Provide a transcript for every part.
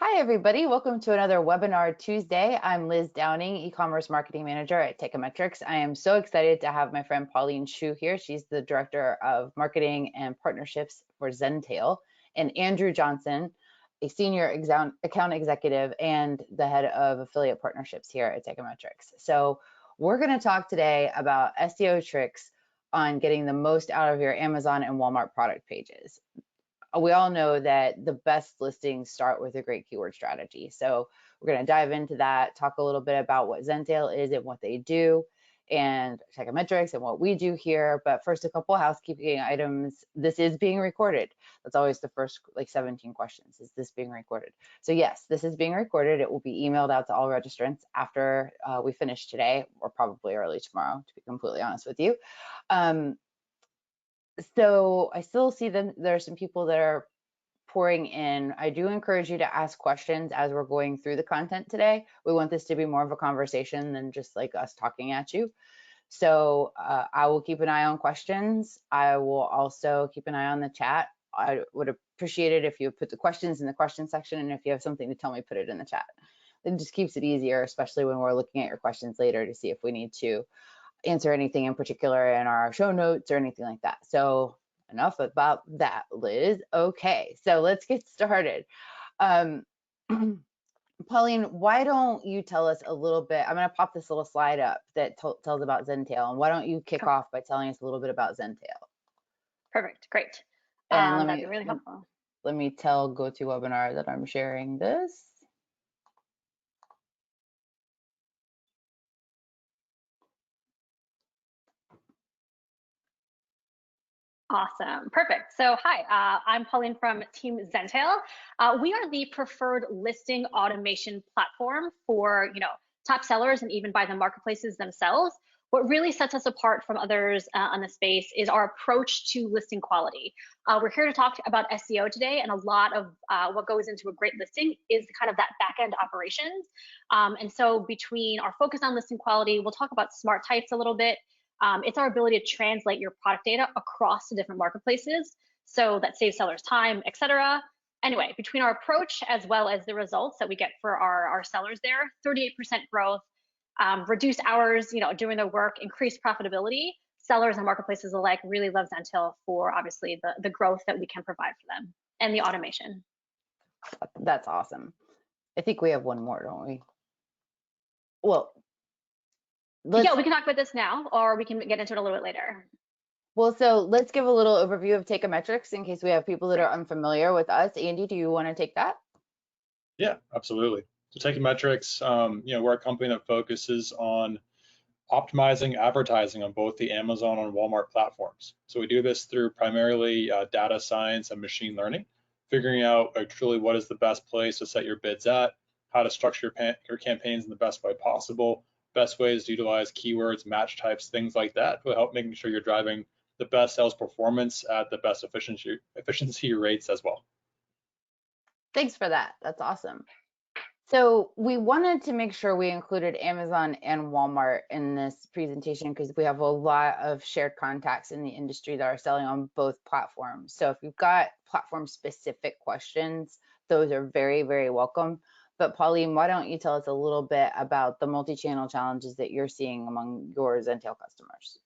Hi, everybody. Welcome to another Webinar Tuesday. I'm Liz Downing, e-commerce marketing manager at Techometrics. I am so excited to have my friend Pauline Shu here. She's the director of marketing and partnerships for Zentel, and Andrew Johnson, a senior account executive and the head of affiliate partnerships here at Techometrics. So we're going to talk today about SEO tricks on getting the most out of your Amazon and Walmart product pages. We all know that the best listings start with a great keyword strategy. So we're going to dive into that, talk a little bit about what Zentel is and what they do, and Techometrics and what we do here. But first, a couple housekeeping items. This is being recorded. That's always the first 17 questions. Is this being recorded? So yes, this is being recorded. It will be emailed out to all registrants after we finish today, or probably early tomorrow, to be completely honest with you. So I still see them. There are some people that are pouring in. I do encourage you to ask questions as we're going through the content today. We want this to be more of a conversation than just like us talking at you. So I will keep an eye on questions. I will also keep an eye on the chat. I would appreciate it if you put the questions in the question section, and if you have something to tell me, put it in the chat. It just keeps it easier, especially when we're looking at your questions later to see if we need to answer anything in particular in our show notes or anything like that. So enough about that, Liz. Okay, so let's get started. Pauline, why don't you tell us a little bit? I'm going to pop this little slide up that tells about Zentel, and why don't you kick off by telling us a little bit about Zentel? Perfect, great. And that'd be really helpful. Let me tell GoToWebinar that I'm sharing this. Awesome, perfect. So hi, I'm Pauline from Team Zentel. We are the preferred listing automation platform for top sellers and even by the marketplaces themselves. What really sets us apart from others on the space is our approach to listing quality. We're here to talk about SEO today, and a lot of what goes into a great listing is kind of that back-end operations. And so between our focus on listing quality, we'll talk about smart types a little bit. It's our ability to translate your product data across the different marketplaces, so that saves sellers time, etc. Anyway, between our approach as well as the results that we get for our sellers there, 38% growth, reduced hours, doing their work, increased profitability. Sellers and marketplaces alike really love Zentel for obviously the growth that we can provide for them and the automation. That's awesome. I think we have one more, don't we? Well, yeah, we can talk about this now, or we can get into it a little bit later. Well, so let's give a little overview of Techometrics in case we have people that are unfamiliar with us. Andy, do you want to take that? Yeah, absolutely. So Techometrics, we're a company that focuses on optimizing advertising on both the Amazon and Walmart platforms. So we do this through primarily data science and machine learning, figuring out truly what is the best place to set your bids at, how to structure your campaigns in the best way possible, best ways to utilize keywords, match types, things like that to help making sure you're driving the best sales performance at the best efficiency rates as well. Thanks for that. That's awesome. So we wanted to make sure we included Amazon and Walmart in this presentation because we have a lot of shared contacts in the industry that are selling on both platforms. So if you've got platform specific questions, those are very, very welcome. But Pauline, why don't you tell us a little bit about the multi-channel challenges that you're seeing among your Zentel customers?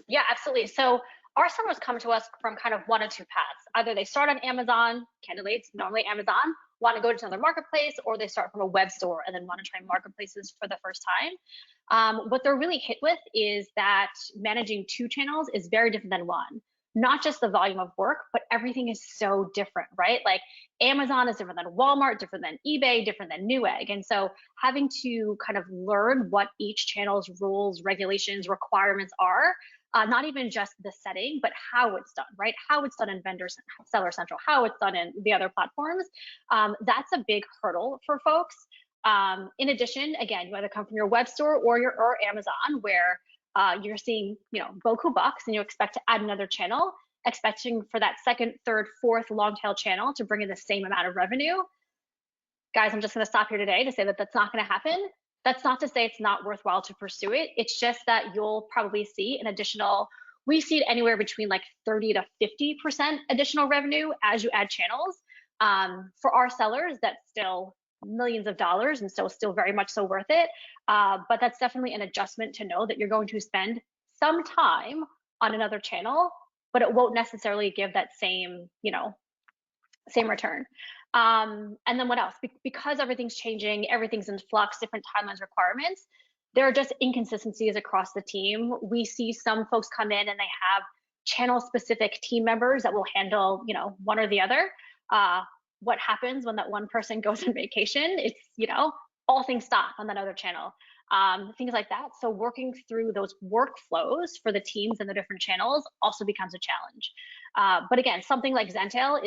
Yeah, absolutely. So our sellers come to us from kind of one of two paths. Either they start on Amazon, candidly, it's normally Amazon, want to go to another marketplace, or they start from a web store and then want to try marketplaces for the first time. What they're really hit with is that managing two channels is very different than one. Not just the volume of work, but everything is so different, right? Like Amazon is different than Walmart, different than eBay, different than Newegg. And so having to kind of learn what each channel's rules, regulations, requirements are, not even just the setting, but how it's done, right? How it's done in Seller Central, how it's done in the other platforms. That's a big hurdle for folks. In addition, again, you either come from your web store or Amazon, where you're seeing, boku bucks, and you expect to add another channel, expecting for that second, third, fourth long tail channel to bring in the same amount of revenue. Guys, I'm just going to stop here today to say that that's not going to happen. That's not to say it's not worthwhile to pursue it. It's just that you'll probably see an additional, we see it anywhere between like 30 to 50% additional revenue as you add channels. For our sellers, that's still millions of dollars and so still very much so worth it. But that's definitely an adjustment to know that you're going to spend some time on another channel, but it won't necessarily give that same, same return. And then what else? Because everything's changing, everything's in flux, different timelines, requirements, there are just inconsistencies across the team. We see some folks come in and they have channel specific team members that will handle, one or the other. What happens when that one person goes on vacation? It's, all things stop on that other channel. Things like that. So working through those workflows for the teams and the different channels also becomes a challenge. But again, something like Zentel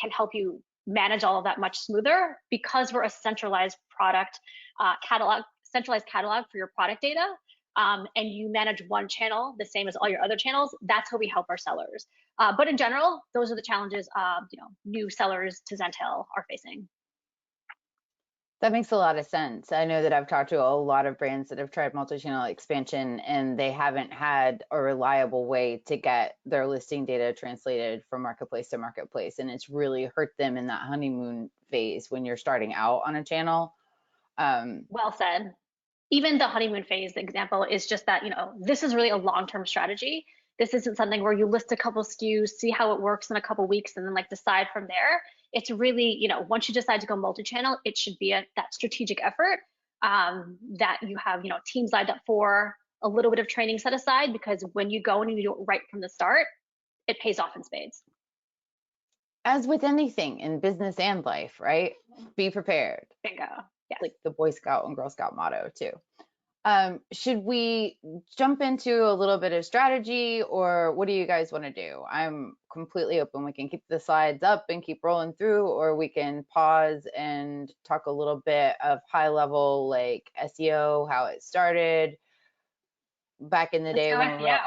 can help you manage all of that much smoother because we're a centralized product centralized catalog for your product data. And you manage one channel the same as all your other channels. That's how we help our sellers. But in general, those are the challenges new sellers to Zentel are facing. That makes a lot of sense. I know that I've talked to a lot of brands that have tried multi-channel expansion and they haven't had a reliable way to get their listing data translated from marketplace to marketplace. And it's really hurt them in that honeymoon phase when you're starting out on a channel. Well said. Even the honeymoon phase example is just that, this is really a long-term strategy. This isn't something where you list a couple SKUs, see how it works in a couple weeks, and then decide from there. It's really, once you decide to go multi-channel, it should be that strategic effort that you have, teams lined up for, a little bit of training set aside, because when you go and you do it right from the start, it pays off in spades. As with anything in business and life, right? Be prepared. Bingo. Yes. Like the Boy Scout and Girl Scout motto too. Should we jump into a little bit of strategy, or what do you guys want to do? I'm completely open. We can keep the slides up and keep rolling through, or we can pause and talk a little bit of high level, like SEO, how it started back in the day when we were,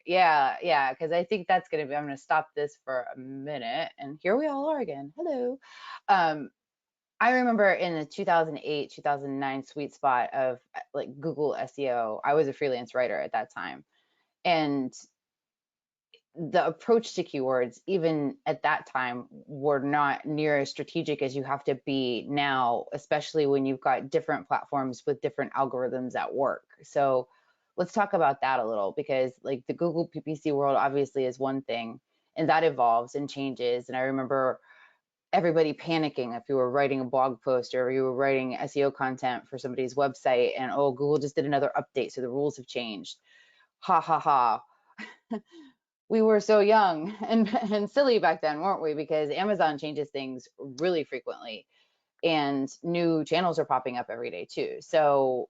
yeah, because I think that's gonna be, I'm gonna stop this for a minute, and here we all are again. Hello. I remember in the 2008, 2009 sweet spot of Google SEO, I was a freelance writer at that time. And the approach to keywords, even at that time, were not near as strategic as you have to be now, especially when you've got different platforms with different algorithms at work. So let's talk about that a little, because the Google PPC world obviously is one thing, and that evolves and changes. And I remember everybody panicking if you were writing a blog post or you were writing SEO content for somebody's website and, oh, Google just did another update, so the rules have changed. Ha ha ha. We were so young and silly back then, weren't we? Because Amazon changes things really frequently and new channels are popping up every day too. So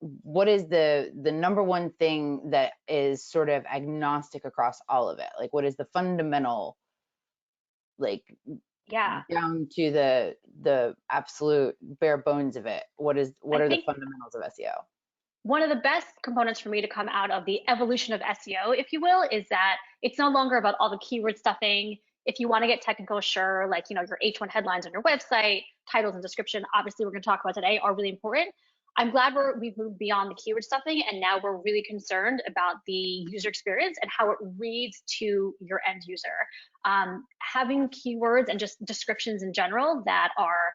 what is the number one thing that is sort of agnostic across all of it? What is the fundamental, down to the absolute bare bones of it? What are the fundamentals of SEO? One of the best components for me to come out of the evolution of SEO, if you will, is that it's no longer about all the keyword stuffing. If you want to get technical, sure, your H1 headlines on your website, titles and description, obviously we're going to talk about today, are really important. I'm glad we've moved beyond the keyword stuffing, and now we're really concerned about the user experience and how it reads to your end user. Having keywords and just descriptions in general that are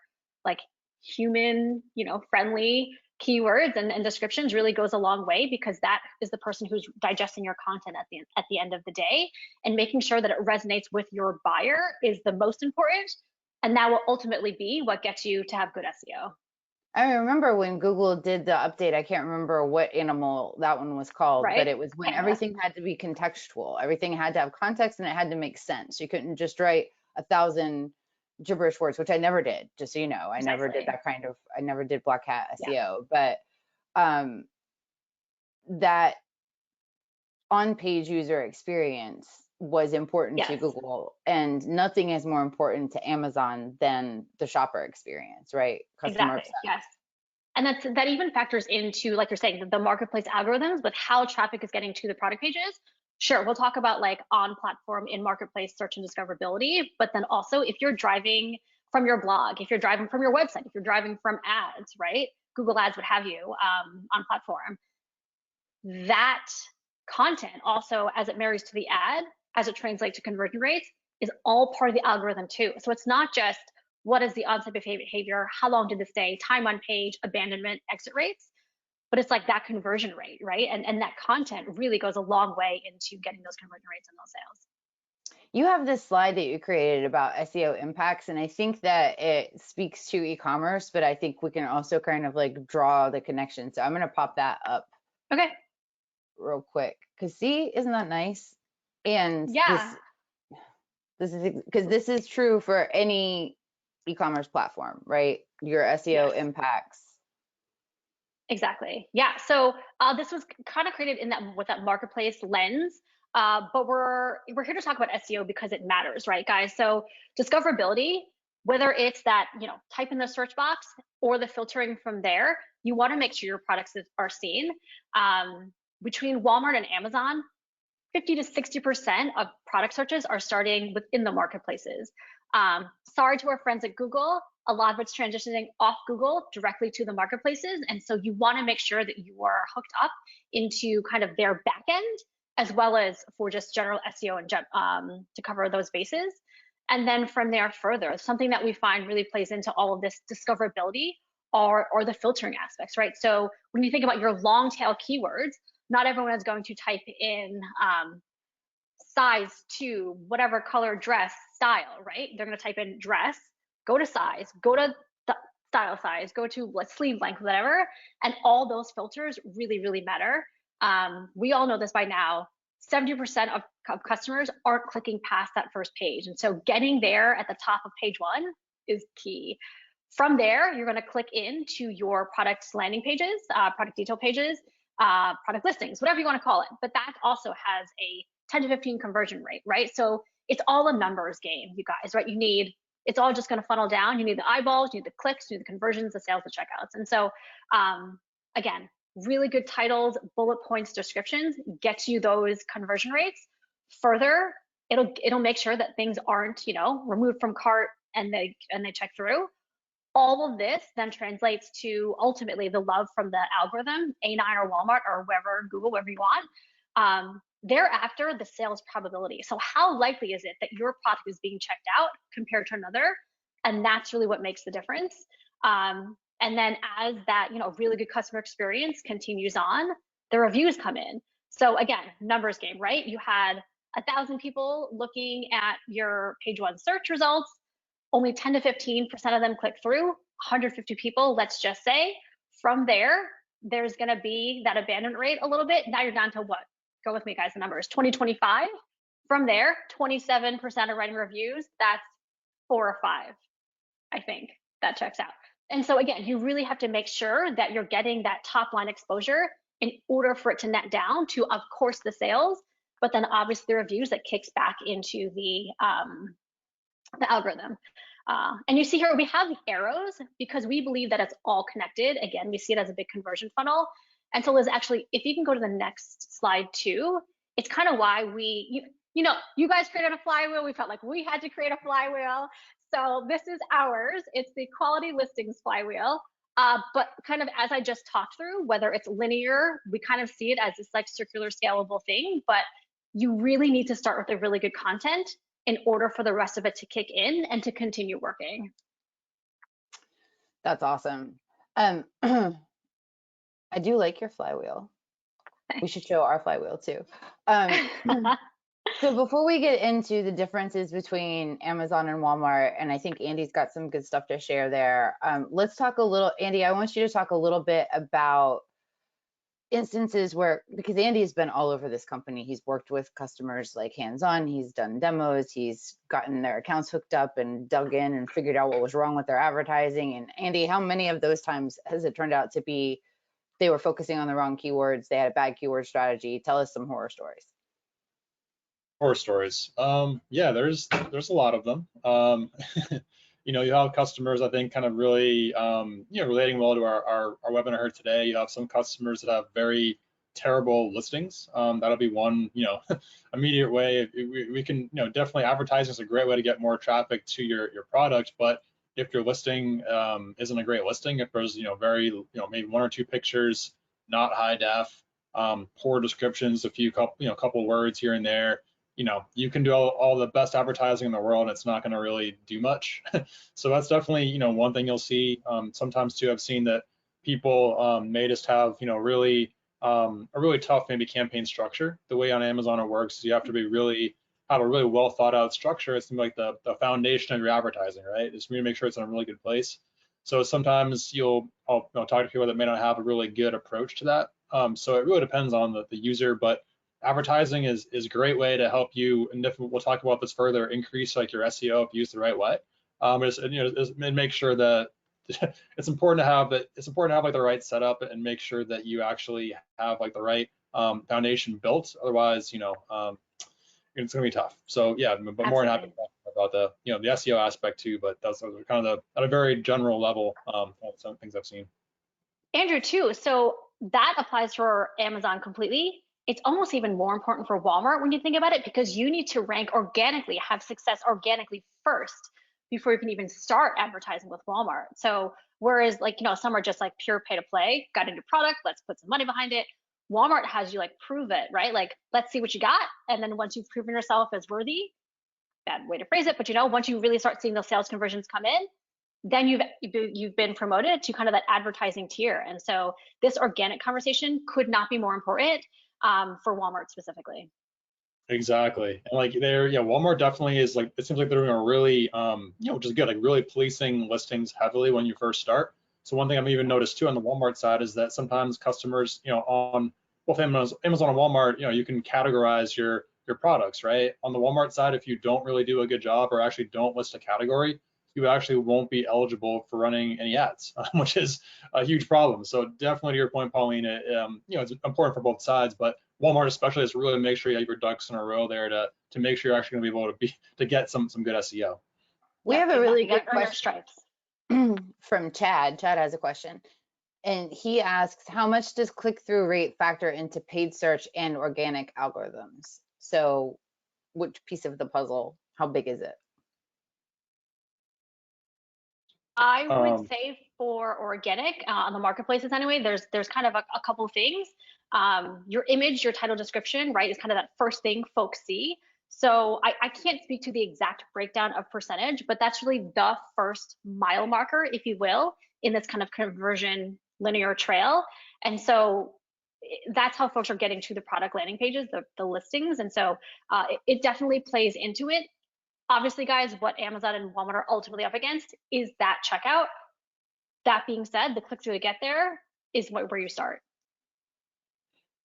human, friendly keywords and descriptions really goes a long way, because that is the person who's digesting your content at the end of the day, and making sure that it resonates with your buyer is the most important, and that will ultimately be what gets you to have good SEO. I remember when Google did the update, I can't remember what animal that one was called, right? But it was when everything had to be contextual. Everything had to have context and it had to make sense. You couldn't just write 1,000 gibberish words, which I never did, just so you know. I never did that I never did black hat SEO, but that on-page user experience was important to Google, and nothing is more important to Amazon than the shopper experience, right? Customer obsessed. Yes. And that even factors into, like you're saying, the marketplace algorithms with how traffic is getting to the product pages. Sure, we'll talk about on platform in marketplace search and discoverability, but then also if you're driving from your blog, if you're driving from your website, if you're driving from ads, right? Google Ads would have you on platform. That content also, as it marries to the ad, as it translates to conversion rates, is all part of the algorithm too. So it's not just what is the on-site behavior, how long did this stay, time on page, abandonment, exit rates, but it's like that conversion rate, right? And that content really goes a long way into getting those conversion rates and those sales. You have this slide that you created about SEO impacts, and I think that it speaks to e-commerce, but I think we can also kind of like draw the connection. So I'm going to pop that up. Okay. Real quick, because see, isn't that nice? And yeah, this is because this is true for any e-commerce platform, right? Your SEO yes. impacts. Exactly. Yeah. So this was kind of created in that with that marketplace lens. But we're here to talk about SEO because it matters, right, guys? So discoverability, whether it's that, type in the search box or the filtering from there, you want to make sure your products are seen. Between Walmart and Amazon, 50 to 60% of product searches are starting within the marketplaces. Sorry to our friends at Google, a lot of it's transitioning off Google directly to the marketplaces. And so you want to make sure that you are hooked up into kind of their back end, as well as for just general SEO and to cover those bases. And then from there further, something that we find really plays into all of this discoverability are the filtering aspects, right? So when you think about your long tail keywords, not everyone is going to type in size to whatever color dress style, right? They're going to type in dress, go to size, go to style size, go to sleeve length, whatever. And all those filters really, really matter. We all know this by now. 70% of customers aren't clicking past that first page. And so getting there at the top of page 1 is key. From there, you're going to click into your product landing pages, product detail pages, product listings, whatever you want to call it. But that also has a 10 to 15 conversion rate, right? So it's all a numbers game, you guys, right? It's all just going to funnel down. You need the eyeballs, you need the clicks, you need the conversions, the sales, the checkouts. And so, again, really good titles, bullet points, descriptions get you those conversion rates. Further, it'll make sure that things aren't, removed from cart and they check through. All of this then translates to ultimately the love from the algorithm, A9 or Walmart or wherever, Google, wherever you want. Thereafter, the sales probability. So how likely is it that your product is being checked out compared to another? And that's really what makes the difference. And then as that, really good customer experience continues on, the reviews come in. So again, numbers game, right? You had 1,000 people looking at your page 1 search results. Only 10 to 15% of them click through, 150 people, let's just say. From there, there's going to be that abandonment rate a little bit. Now you're down to what? Go with me, guys, the numbers, 20-25. From there, 27% are writing reviews. That's 4 or 5, I think. That checks out. And so again, you really have to make sure that you're getting that top line exposure in order for it to net down to, of course, the sales, but then obviously the reviews that kicks back into the algorithm. And you see here, we have the arrows because we believe that it's all connected. Again, we see it as a big conversion funnel. And so Liz, actually, if you can go to the next slide too, it's kind of why you guys created a flywheel. We felt like we had to create a flywheel. So this is ours. It's the quality listings flywheel. But kind of as I just talked through, whether it's linear, we kind of see it as this like circular scalable thing, but you really need to start with a really good content in order for the rest of it to kick in and to continue working. That's awesome. I do like your flywheel. We should show our flywheel too. So before we get into the differences between Amazon and Walmart, and I think Andy's got some good stuff to share there, let's talk a little, Andy, I want you to talk a little bit about instances where, because Andy's been all over this company, he's worked with customers like hands-on, he's done demos, he's gotten their accounts hooked up and dug in and figured out what was wrong with their advertising. And Andy, how many of those times has it turned out to be they were focusing on the wrong keywords, they had a bad keyword strategy? Tell us some horror stories. Horror stories. Yeah, there's a lot of them. You have customers, I think, kind of really, relating well to our webinar here today. You have some customers that have very terrible listings. That'll be one, immediate way. We can, definitely advertising is a great way to get more traffic to your product. But if your listing isn't a great listing, if there's, very, maybe 1 or 2 pictures, not high def, poor descriptions, couple words here and there, you can do all the best advertising in the world, and it's not going to really do much. So that's definitely, one thing you'll see. Sometimes too, I've seen that people may just have, really a really tough maybe campaign structure. The way on Amazon it works is you have to have a really well thought out structure. It's like the foundation of your advertising, right? It's for you to make sure it's in a really good place. So sometimes I'll talk to people that may not have a really good approach to that. So it really depends on the user, but advertising is a great way to help you, and if we'll talk about this further, increase like your SEO if used the right way. And make sure that it's important to have like the right setup and make sure that you actually have like the right foundation built. Otherwise, it's gonna be tough. So yeah, but more than happy to talk about the the SEO aspect too. But those are kind of at a very general level some things I've seen. Andrew, too. So that applies for Amazon completely. It's almost even more important for Walmart when you think about it, because you need to rank organically, have success organically first before you can even start advertising with Walmart. So whereas some are just like pure pay to play, got a new product, let's put some money behind it. Walmart has you like prove it, right? Like, let's see what you got. And then once you've proven yourself as worthy, bad way to phrase it, but once you really start seeing those sales conversions come in, then you've been promoted to kind of that advertising tier. And so this organic conversation could not be more important for Walmart specifically. Exactly. And like Walmart definitely is like, it seems like they're doing a really, which is good, like really policing listings heavily when you first start. So one thing I've even noticed too on the Walmart side is that sometimes customers, on both Amazon and Walmart, you can categorize your products, right? On the Walmart side, if you don't really do a good job or actually don't list a category, you actually won't be eligible for running any ads, which is a huge problem. So definitely to your point, Pauline, it's important for both sides, but Walmart especially is to really make sure you have your ducks in a row there to make sure you're actually going to be able to get some good SEO. We have a really good question stripes. from Chad. Chad has a question, and he asks, how much does click-through rate factor into paid search and organic algorithms? So which piece of the puzzle, how big is it? I would say for organic on the marketplaces anyway, there's kind of a couple of things. Your image, your title description, right, is kind of that first thing folks see. So I can't speak to the exact breakdown of percentage, but that's really the first mile marker, if you will, in this kind of conversion linear trail. And so that's how folks are getting to the product landing pages, the listings. And so it definitely plays into it. Obviously, guys, what Amazon and Walmart are ultimately up against is that checkout. That being said, the click-through to get there is where you start.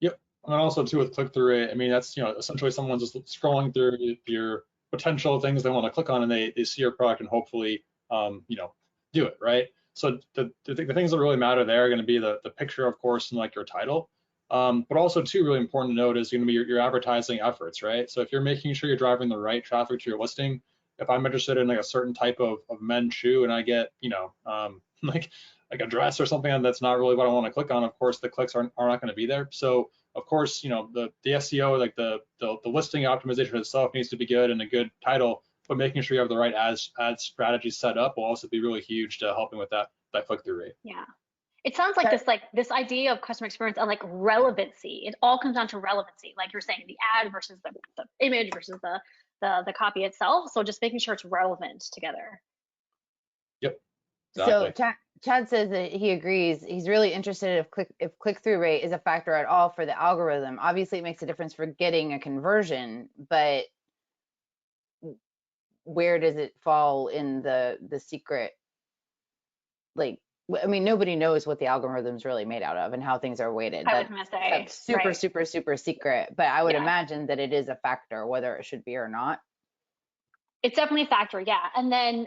Yep, and also too with click-through rate, I mean, that's essentially someone's just scrolling through your potential things they want to click on, and they see your product and hopefully do it, right? So the things that really matter there are going to be the picture, of course, and like your title. But also too, really important to note is going to be your advertising efforts, right? So if you're making sure you're driving the right traffic to your listing, if I'm interested in like a certain type of men's shoe and I get, like a dress or something that's not really what I want to click on, of course the clicks are not going to be there. So of course, the SEO, like the listing optimization itself needs to be good and a good title, but making sure you have the right ad strategy set up will also be really huge to helping with that click-through rate. Yeah. It sounds like this idea of customer experience and like relevancy. It all comes down to relevancy, like you're saying, the ad versus the image versus the copy itself. So just making sure it's relevant together. Yep. Exactly. So Chad says that he agrees. He's really interested if click-through rate is a factor at all for the algorithm. Obviously, it makes a difference for getting a conversion, but where does it fall in the secret? Like, I mean, nobody knows what the algorithm's really made out of and how things are weighted. I was gonna say, that's super, right. super secret. But I would imagine that it is a factor, whether it should be or not. It's definitely a factor, yeah. And then,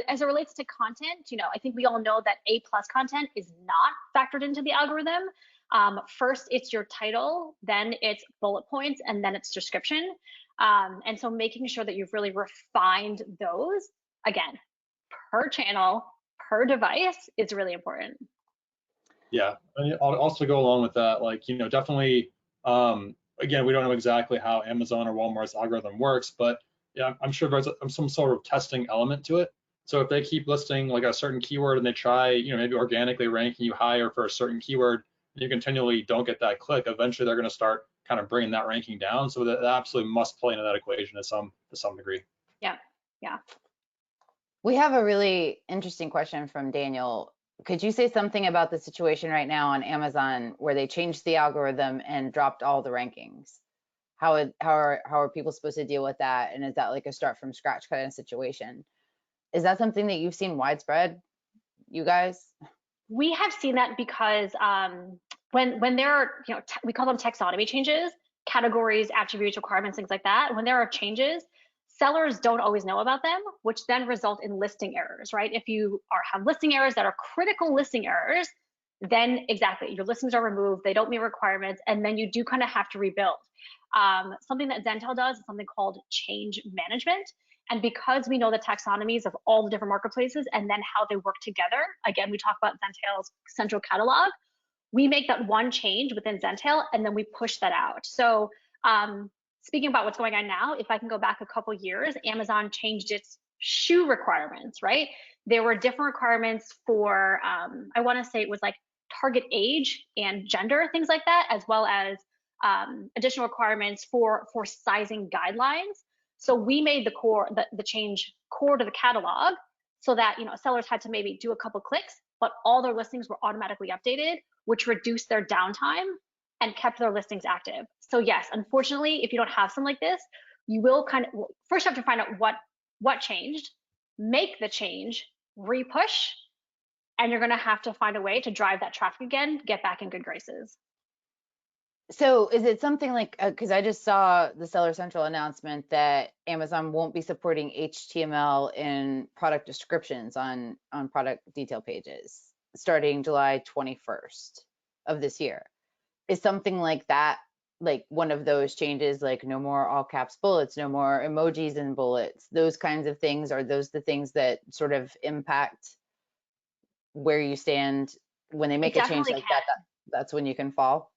as it relates to content, I think we all know that A+ content is not factored into the algorithm. First, it's your title, then it's bullet points, and then it's description. And so making sure that you've really refined those, again, per channel, per device is really important. Yeah, and also go along with that, like, definitely, again, we don't know exactly how Amazon or Walmart's algorithm works, but yeah, I'm sure there's some sort of testing element to it. So if they keep listing like a certain keyword and they try, maybe organically ranking you higher for a certain keyword, and you continually don't get that click, eventually they're going to start kind of bringing that ranking down. So that absolutely must play into that equation to some degree. Yeah, yeah. We have a really interesting question from Daniel. Could you say something about the situation right now on Amazon where they changed the algorithm and dropped all the rankings? How are people supposed to deal with that? And is that like a start from scratch kind of situation? Is that something that you've seen widespread, you guys? We have seen that because when there are, we call them taxonomy changes, categories, attributes, requirements, things like that. When there are changes, sellers don't always know about them, which then result in listing errors, right? If you have listing errors that are critical listing errors, then exactly, your listings are removed, they don't meet requirements, and then you do kind of have to rebuild. Something that Zentel does is something called change management. And because we know the taxonomies of all the different marketplaces and then how they work together, again, we talk about Zentel's central catalog, we make that one change within Zentel and then we push that out. So speaking about what's going on now, if I can go back a couple years, Amazon changed its shoe requirements, right? There were different requirements for, I wanna say it was like target age and gender, things like that, as well as additional requirements for sizing guidelines. So we made the change core to the catalog so that sellers had to maybe do a couple clicks, but all their listings were automatically updated, which reduced their downtime and kept their listings active. So yes, unfortunately, if you don't have something like this, you will first have to find out what changed, make the change, re-push, and you're gonna have to find a way to drive that traffic again, get back in good graces. So is it something like, because I just saw the Seller Central announcement that Amazon won't be supporting HTML in product descriptions on product detail pages starting July 21st of this year. Is something like that, like one of those changes, like no more all caps bullets, no more emojis and bullets, those kinds of things? Are those the things that sort of impact where you stand when they make a change like that? That's when you can fall?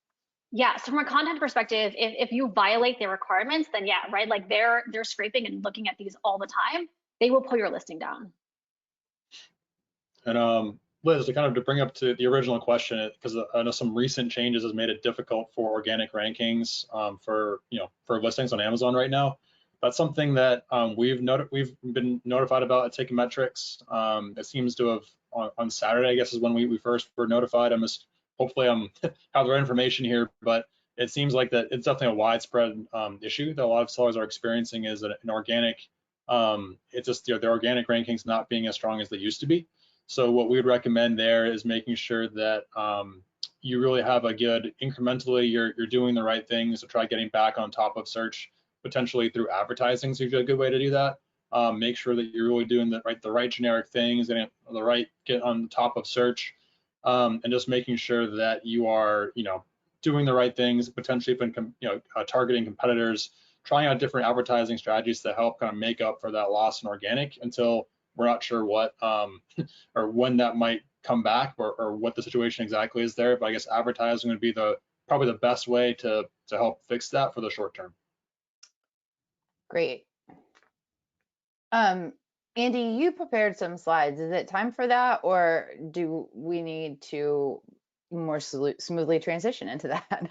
Yeah, so from a content perspective, if you violate their requirements, then yeah, right, like they're scraping and looking at these all the time, they will pull your listing down. And Liz, to bring up to the original question, because I know some recent changes has made it difficult for organic rankings for listings on Amazon right now. That's something that we've been notified about at Taking Metrics. It seems to have on Saturday, I guess, is when we first were notified. Hopefully have the right information here, but it seems like that it's definitely a widespread issue that a lot of sellers are experiencing is an organic, it's just their organic rankings not being as strong as they used to be. So what we would recommend there is making sure that you really have a good incrementally, you're doing the right things to try getting back on top of search, potentially through advertising. So usually a good way to do that. Make sure that you're really doing the right generic things and get on top of search. And just making sure that you are, doing the right things, potentially even, targeting competitors, trying out different advertising strategies to help kind of make up for that loss in organic until we're not sure what or when that might come back or what the situation exactly is there. But I guess advertising would be probably the best way to help fix that for the short term. Great. Andy, you prepared some slides. Is it time for that, or do we need to more smoothly transition into that?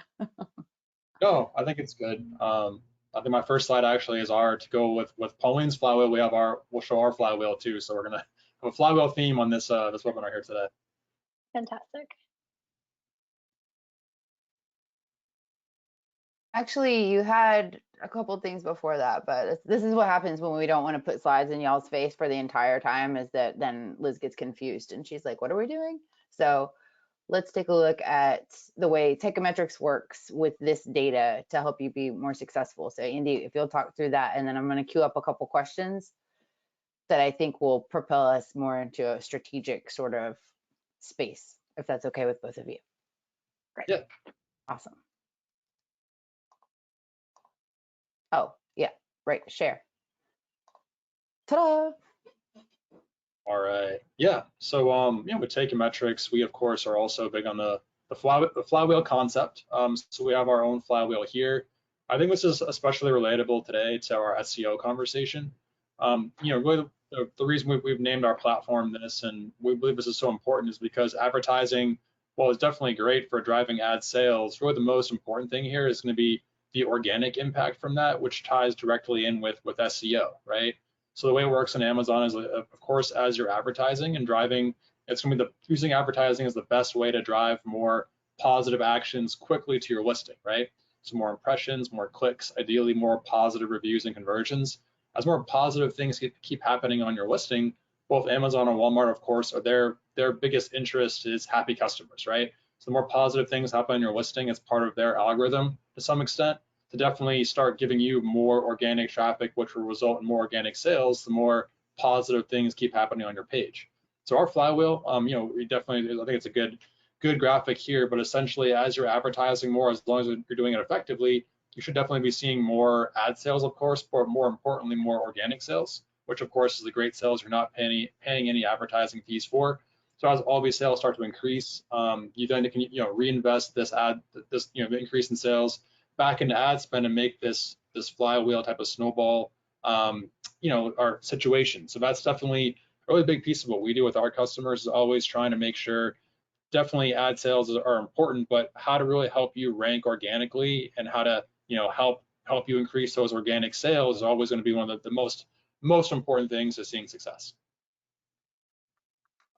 No, I think it's good. I think my first slide actually is to go with Pauline's flywheel. We'll show our flywheel too. So we're gonna have a flywheel theme on this webinar here today. Fantastic. Actually, you had a couple things before that, but this is what happens when we don't want to put slides in y'all's face for the entire time, is that then Liz gets confused and she's like, what are we doing? So let's take a look at the way Takeometrics works with this data to help you be more successful. So Andy, if you'll talk through that, and then I'm going to queue up a couple questions that I think will propel us more into a strategic sort of space, if that's okay with both of you. Great. Yeah. Awesome. Oh, yeah, right, share. Ta-da! All right, yeah. So with Takeometrics, we of course are also big on the flywheel concept. So we have our own flywheel here. I think this is especially relatable today to our SEO conversation. Really the reason we've named our platform this, and we believe this is so important, is because advertising, while it's definitely great for driving ad sales, really the most important thing here is going to be the organic impact from that, which ties directly in with SEO, right? So the way it works on Amazon is, of course, as you're advertising and driving, it's going to be using advertising as the best way to drive more positive actions quickly to your listing, right? So more impressions, more clicks, ideally more positive reviews and conversions. As more positive things keep happening on your listing, both Amazon and Walmart, of course, are their biggest interest is happy customers, right? So the more positive things happen on your listing as part of their algorithm to some extent, to definitely start giving you more organic traffic, which will result in more organic sales, the more positive things keep happening on your page. So our flywheel, we definitely, I think it's a good graphic here, but essentially as you're advertising more, as long as you're doing it effectively, you should definitely be seeing more ad sales, of course, but more importantly, more organic sales, which of course is the great sales you're not paying any advertising fees for. So as all these sales start to increase, you then can reinvest this increase in sales back into ad spend and make this flywheel type of snowball our situation. So that's definitely a really big piece of what we do with our customers, is always trying to make sure, definitely ad sales are important, but how to really help you rank organically and how to help you increase those organic sales is always going to be one of the most important things to seeing success.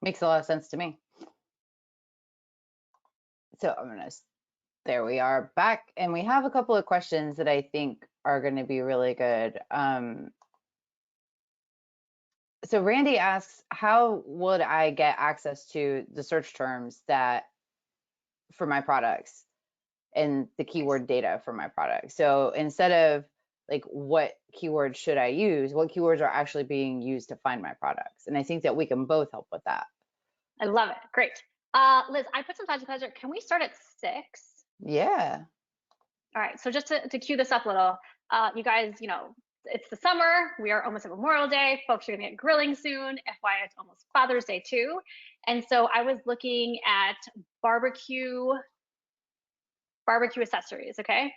Makes a lot of sense to me. So there we are back, and we have a couple of questions that I think are going to be really good. So Randy asks, how would I get access to the search terms for my products and the keyword data for my products? So instead of like, what keywords should I use, what keywords are actually being used to find my products? And I think that we can both help with that. I love it. Great. Liz, I put some time to pleasure. Can we start at 6? Yeah. All right. So just to cue this up a little, you guys, it's the summer. We are almost at Memorial Day. Folks are going to get grilling soon. FYI, it's almost Father's Day too. And so I was looking at barbecue accessories. Okay.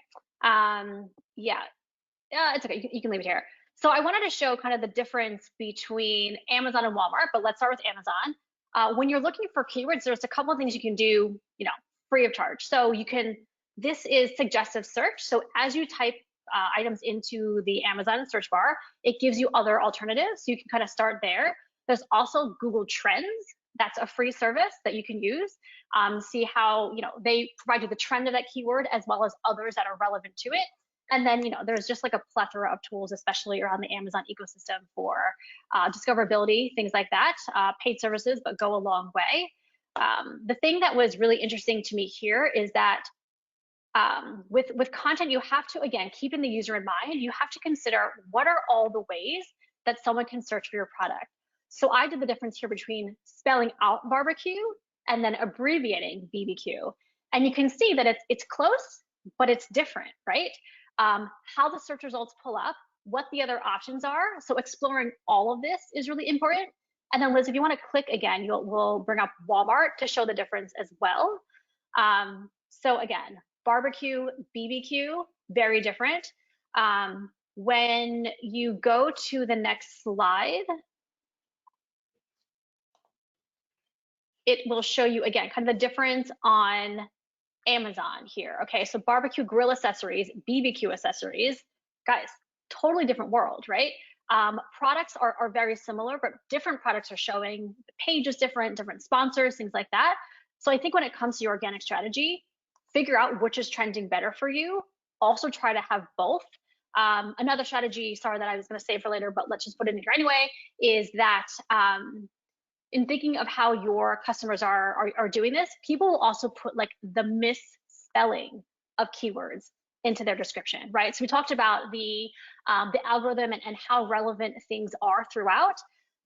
It's okay. You can leave it here. So I wanted to show kind of the difference between Amazon and Walmart, but let's start with Amazon. When you're looking for keywords, there's a couple of things you can do, free of charge. So this is suggestive search. So as you type items into the Amazon search bar, it gives you other alternatives. So you can kind of start there. There's also Google Trends. That's a free service that you can use. See how, they provide you the trend of that keyword as well as others that are relevant to it. And then, there's just like a plethora of tools, especially around the Amazon ecosystem for discoverability, things like that, paid services, but go a long way. The thing that was really interesting to me here is that with content, you have to, again, keeping the user in mind, you have to consider what are all the ways that someone can search for your product. So I did the difference here between spelling out barbecue and then abbreviating BBQ. And you can see that it's close, but it's different, right? How the search results pull up, what the other options are. So exploring all of this is really important. And then Liz, if you want to click again, we'll bring up Walmart to show the difference as well. So again, barbecue, BBQ, very different. When you go to the next slide, it will show you again kind of the difference on Amazon here. Okay, so barbecue grill accessories, BBQ accessories, guys, totally different world, right? Products are very similar, but different products are showing, the page is different sponsors, things like that. So I think when it comes to your organic strategy, figure out which is trending better for you. Also try to have both. Another strategy, sorry, that I was going to save for later, but let's just put it in here anyway, is that in thinking of how your customers are doing this, people will also put like the misspelling of keywords into their description, right? So we talked about the algorithm and how relevant things are throughout.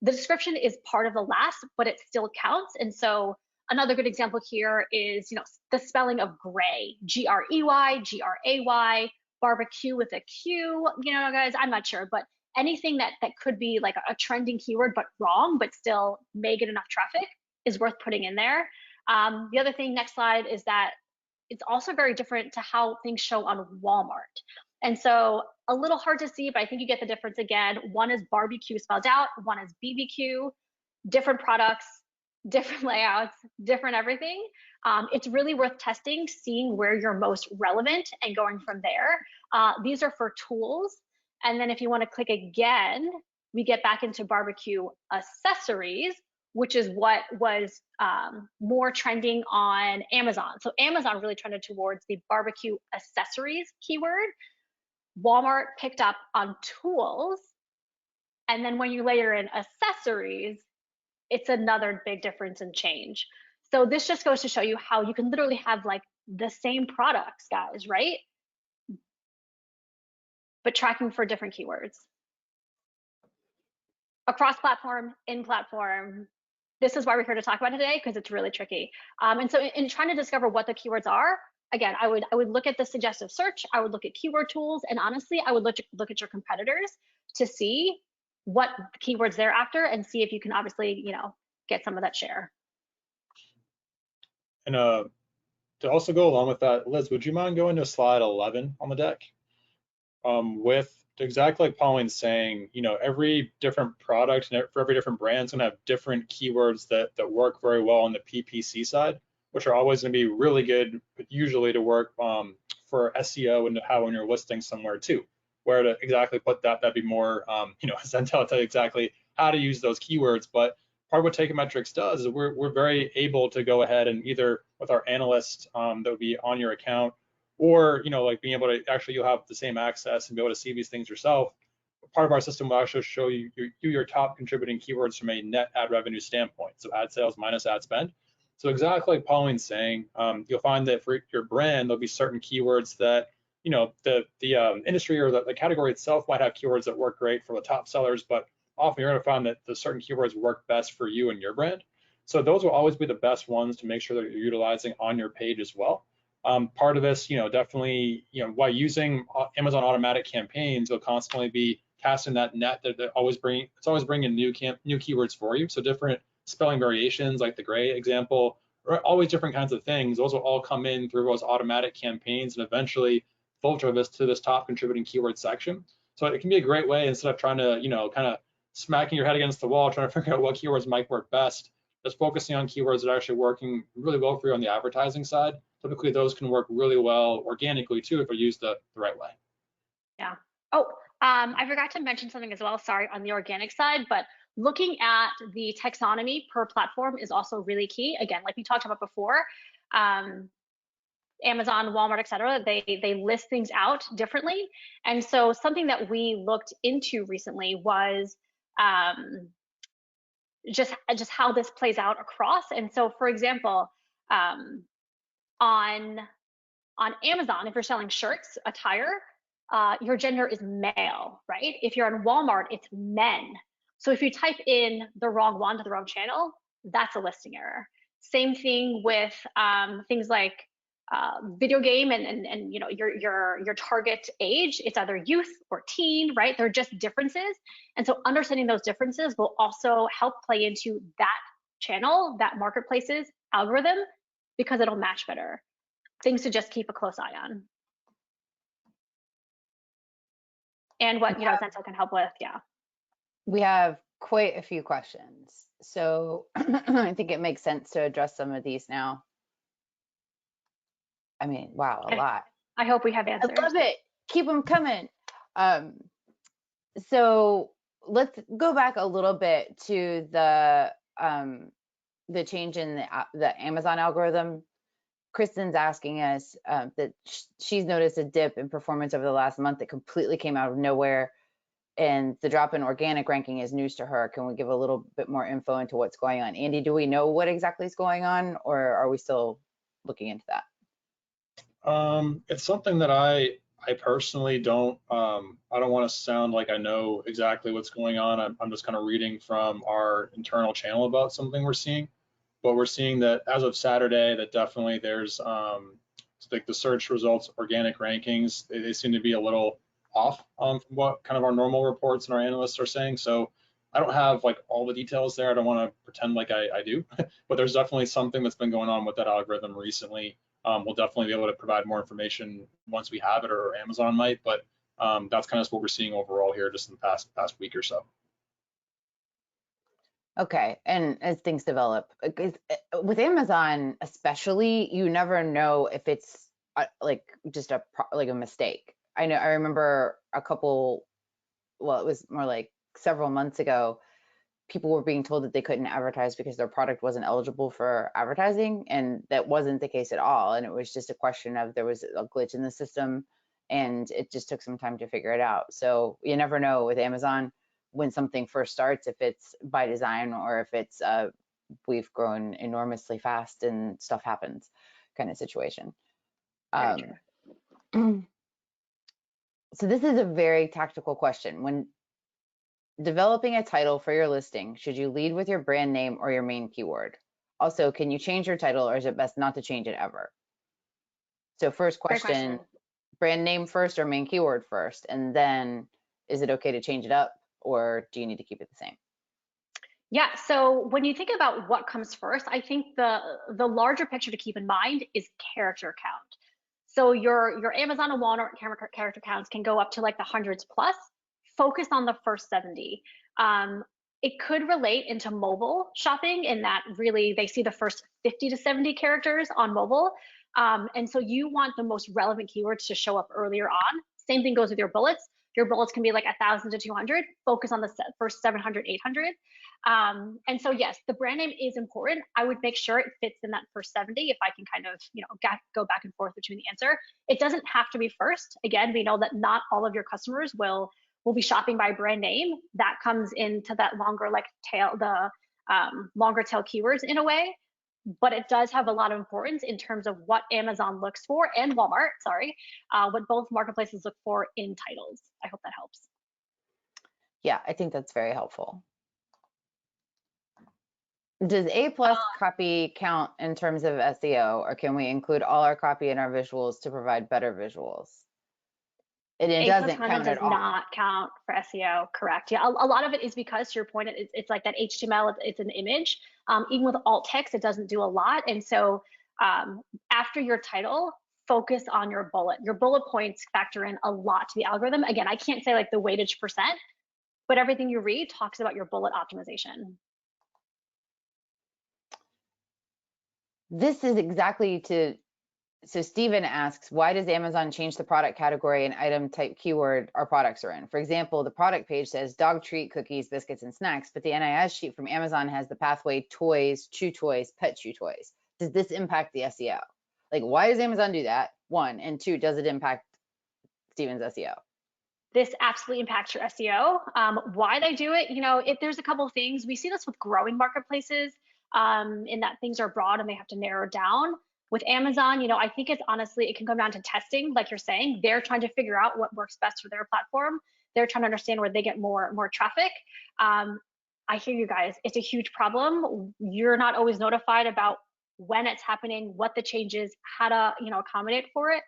The description is part of the last, but it still counts. And so another good example here is, the spelling of gray, G-R-E-Y, G-R-A-Y, barbecue with a Q, guys, I'm not sure, but anything that could be like a trending keyword, but wrong, but still may get enough traffic is worth putting in there. The other thing, next slide, is that it's also very different to how things show on Walmart. And so a little hard to see, but I think you get the difference again. One is barbecue spelled out, one is BBQ, different products, different layouts, different everything. It's really worth testing, seeing where you're most relevant and going from there. These are for tools. And then if you want to click again, we get back into barbecue accessories, which is what was more trending on Amazon. So Amazon really trended towards the barbecue accessories keyword. Walmart picked up on tools. And then when you layer in accessories, it's another big difference and change. So this just goes to show you how you can literally have like the same products, guys, right? But tracking for different keywords. Across platform, in platform. This is why we're here to talk about it today, because it's really tricky. And so in trying to discover what the keywords are, again, I would look at the suggestive search, I would look at keyword tools, and honestly, I would look at your competitors to see what keywords they're after and see if you can obviously, get some of that share. And to also go along with that, Liz, would you mind going to slide 11 on the deck? With exactly like Pauline's saying, every different product and for every different brand is going to have different keywords that work very well on the PPC side, which are always going to be really good, usually to work for SEO and how when you're listing somewhere too. Where to exactly put that, that'd be more, Zentel will tell you exactly how to use those keywords. But part of what Takeometrics does is we're very able to go ahead and either with our analyst that would be on your account, or like being able to actually, you'll have the same access and be able to see these things yourself. Part of our system will actually show you your top contributing keywords from a net ad revenue standpoint, so ad sales minus ad spend. So exactly like Pauline's saying, you'll find that for your brand there'll be certain keywords that the industry or the category itself might have keywords that work great for the top sellers, but often you're going to find that the certain keywords work best for you and your brand. So those will always be the best ones to make sure that you're utilizing on your page as well. Part of this, definitely, while using Amazon automatic campaigns, you'll constantly be casting that net that it's always bringing new keywords for you. So different spelling variations, like the gray example, or always different kinds of things. Those will all come in through those automatic campaigns and eventually filter this to this top contributing keyword section. So it can be a great way, instead of trying to, kind of smacking your head against the wall, trying to figure out what keywords might work best, just focusing on keywords that are actually working really well for you on the advertising side. Typically, those can work really well organically too if they're used the right way. Yeah. Oh, I forgot to mention something as well, sorry, on the organic side, but looking at the taxonomy per platform is also really key. Again, like we talked about before, Amazon, Walmart, et cetera, they list things out differently. And so something that we looked into recently was just how this plays out across. And so, for example, on Amazon, if you're selling shirts, attire, your gender is male, right? If you're on Walmart, it's men. So if you type in the wrong one to the wrong channel, that's a listing error. Same thing with things like video game and your target age. It's either youth or teen, right? They're just differences. And so understanding those differences will also help play into that channel, that marketplace's algorithm, because it'll match better. Things to just keep a close eye on. And what Zentel can help with, yeah. We have quite a few questions, so I think it makes sense to address some of these now. I mean, wow, a lot. I hope we have answers. I love it. Keep them coming. So let's go back a little bit to the change in the Amazon algorithm. Kristen's asking us that she's noticed a dip in performance over the last month that completely came out of nowhere, and the drop in organic ranking is news to her. Can we give a little bit more info into what's going on? Andy, do we know what exactly is going on, or are we still looking into that? It's something that I personally don't, I don't want to sound like I know exactly what's going on. I'm just kind of reading from our internal channel about something we're seeing. But we're seeing that as of Saturday, that definitely there's like the search results, organic rankings, they seem to be a little off from what kind of our normal reports and our analysts are saying. So I don't have like all the details there. I don't want to pretend like I do, but there's definitely something that's been going on with that algorithm recently. We'll definitely be able to provide more information once we have it, or Amazon might, but that's kind of what we're seeing overall here just in the past week or so. Okay, and as things develop, with Amazon especially, you never know if it's like just a mistake. I remember a couple, well, it was more like several months ago, people were being told that they couldn't advertise because their product wasn't eligible for advertising, and that wasn't the case at all. And it was just a question of there was a glitch in the system, and it just took some time to figure it out. So you never know with Amazon when something first starts, if it's by design or if it's we've grown enormously fast and stuff happens kind of situation. So this is a very tactical question. When developing a title for your listing, should you lead with your brand name or your main keyword? Also, can you change your title, or is it best not to change it ever? So first question, brand name first or main keyword first? And then is it okay to change it up, or do you need to keep it the same? Yeah, so when you think about what comes first, I think the larger picture to keep in mind is character count. So your Amazon and Walmart character counts can go up to like the hundreds plus. Focus on the first 70. It could relate into mobile shopping in that really they see the first 50 to 70 characters on mobile. And so you want the most relevant keywords to show up earlier on. Same thing goes with your bullets. Your bullets can be like 1,000 to 200. Focus on the first 700, 800. And so yes, the brand name is important. I would make sure it fits in that first 70 if I can kind of, go back and forth between the answer. It doesn't have to be first. Again, we know that not all of your customers will be shopping by brand name. That comes into that longer longer tail keywords in a way. But it does have a lot of importance in terms of what Amazon looks for, and Walmart, what both marketplaces look for in titles. I hope that helps. Yeah, I think that's very helpful. Does A+ copy count in terms of SEO, or can we include all our copy in our visuals to provide better visuals? It doesn't count at all. Does not count for SEO, correct? Yeah, a lot of it is because, to your point, it's like that HTML, it's an image. Even with alt text, it doesn't do a lot. And so after your title, focus on your bullet. Your bullet points factor in a lot to the algorithm. Again, I can't say like the weightage percent, but everything you read talks about your bullet optimization. This is exactly so Steven asks, why does Amazon change the product category and item type keyword our products are in? For example, the product page says dog treat, cookies, biscuits, and snacks, but the NIS sheet from Amazon has the pathway toys, chew toys, pet chew toys. Does this impact the SEO? Like, why does Amazon do that? One, and two, does it impact Steven's SEO? This absolutely impacts your SEO. Why they do it, there's a couple of things. We see this with growing marketplaces, in that things are broad and they have to narrow down. With Amazon, I think it can come down to testing, like you're saying. They're trying to figure out what works best for their platform. They're trying to understand where they get more traffic. I hear you guys. It's a huge problem. You're not always notified about when it's happening, what the change is, how to accommodate for it.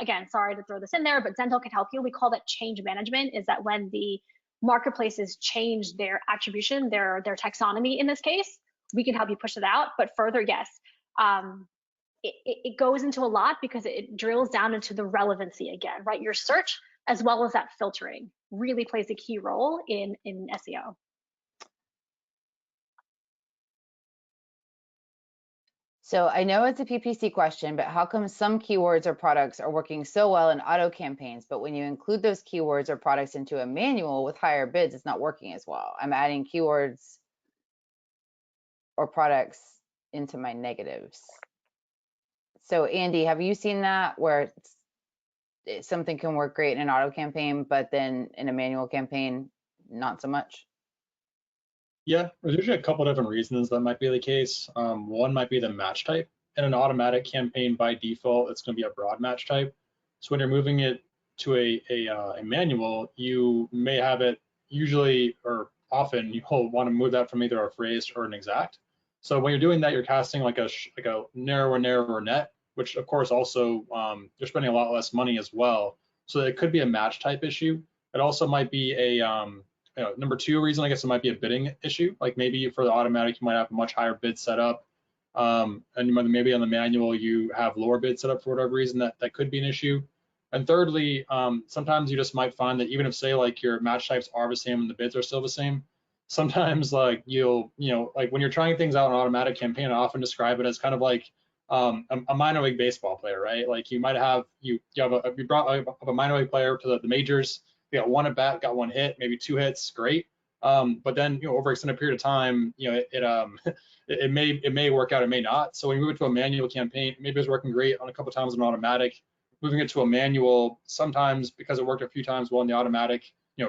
Again, sorry to throw this in there, but Zentel can help you. We call that change management. Is that when the marketplaces change their attribution, their taxonomy in this case, we can help you push it out. But further, yes. It goes into a lot because it drills down into the relevancy again, right? Your search as well as that filtering really plays a key role in SEO. So I know it's a PPC question, but how come some keywords or products are working so well in auto campaigns, but when you include those keywords or products into a manual with higher bids, it's not working as well? I'm adding keywords or products into my negatives. So Andy, have you seen that where something can work great in an auto campaign, but then in a manual campaign, not so much? Yeah, there's usually a couple different reasons that might be the case. One might be the match type. In an automatic campaign, by default, it's going to be a broad match type. So when you're moving it to a manual, you may have it usually, or often, you'll want to move that from either a phrase or an exact. So when you're doing that, you're casting like a narrower net, which of course also you're spending a lot less money as well. So it could be a match type issue. It also might be a number two reason, I guess it might be a bidding issue. Like maybe for the automatic, you might have a much higher bid set up. And maybe on the manual, you have lower bid set up for whatever reason. That could be an issue. And thirdly, sometimes you just might find that even if, say, like your match types are the same and the bids are still the same, sometimes like like when you're trying things out in an automatic campaign, I often describe it as kind of like a minor league baseball player, right? Like you might have you brought up a minor league player to the majors. You got one at bat, got one hit, maybe two hits, great. But then over extended period of time, it may work out, it may not. So when you move it to a manual campaign, maybe it's working great on a couple times on automatic. Moving it to a manual, sometimes because it worked a few times well in the automatic,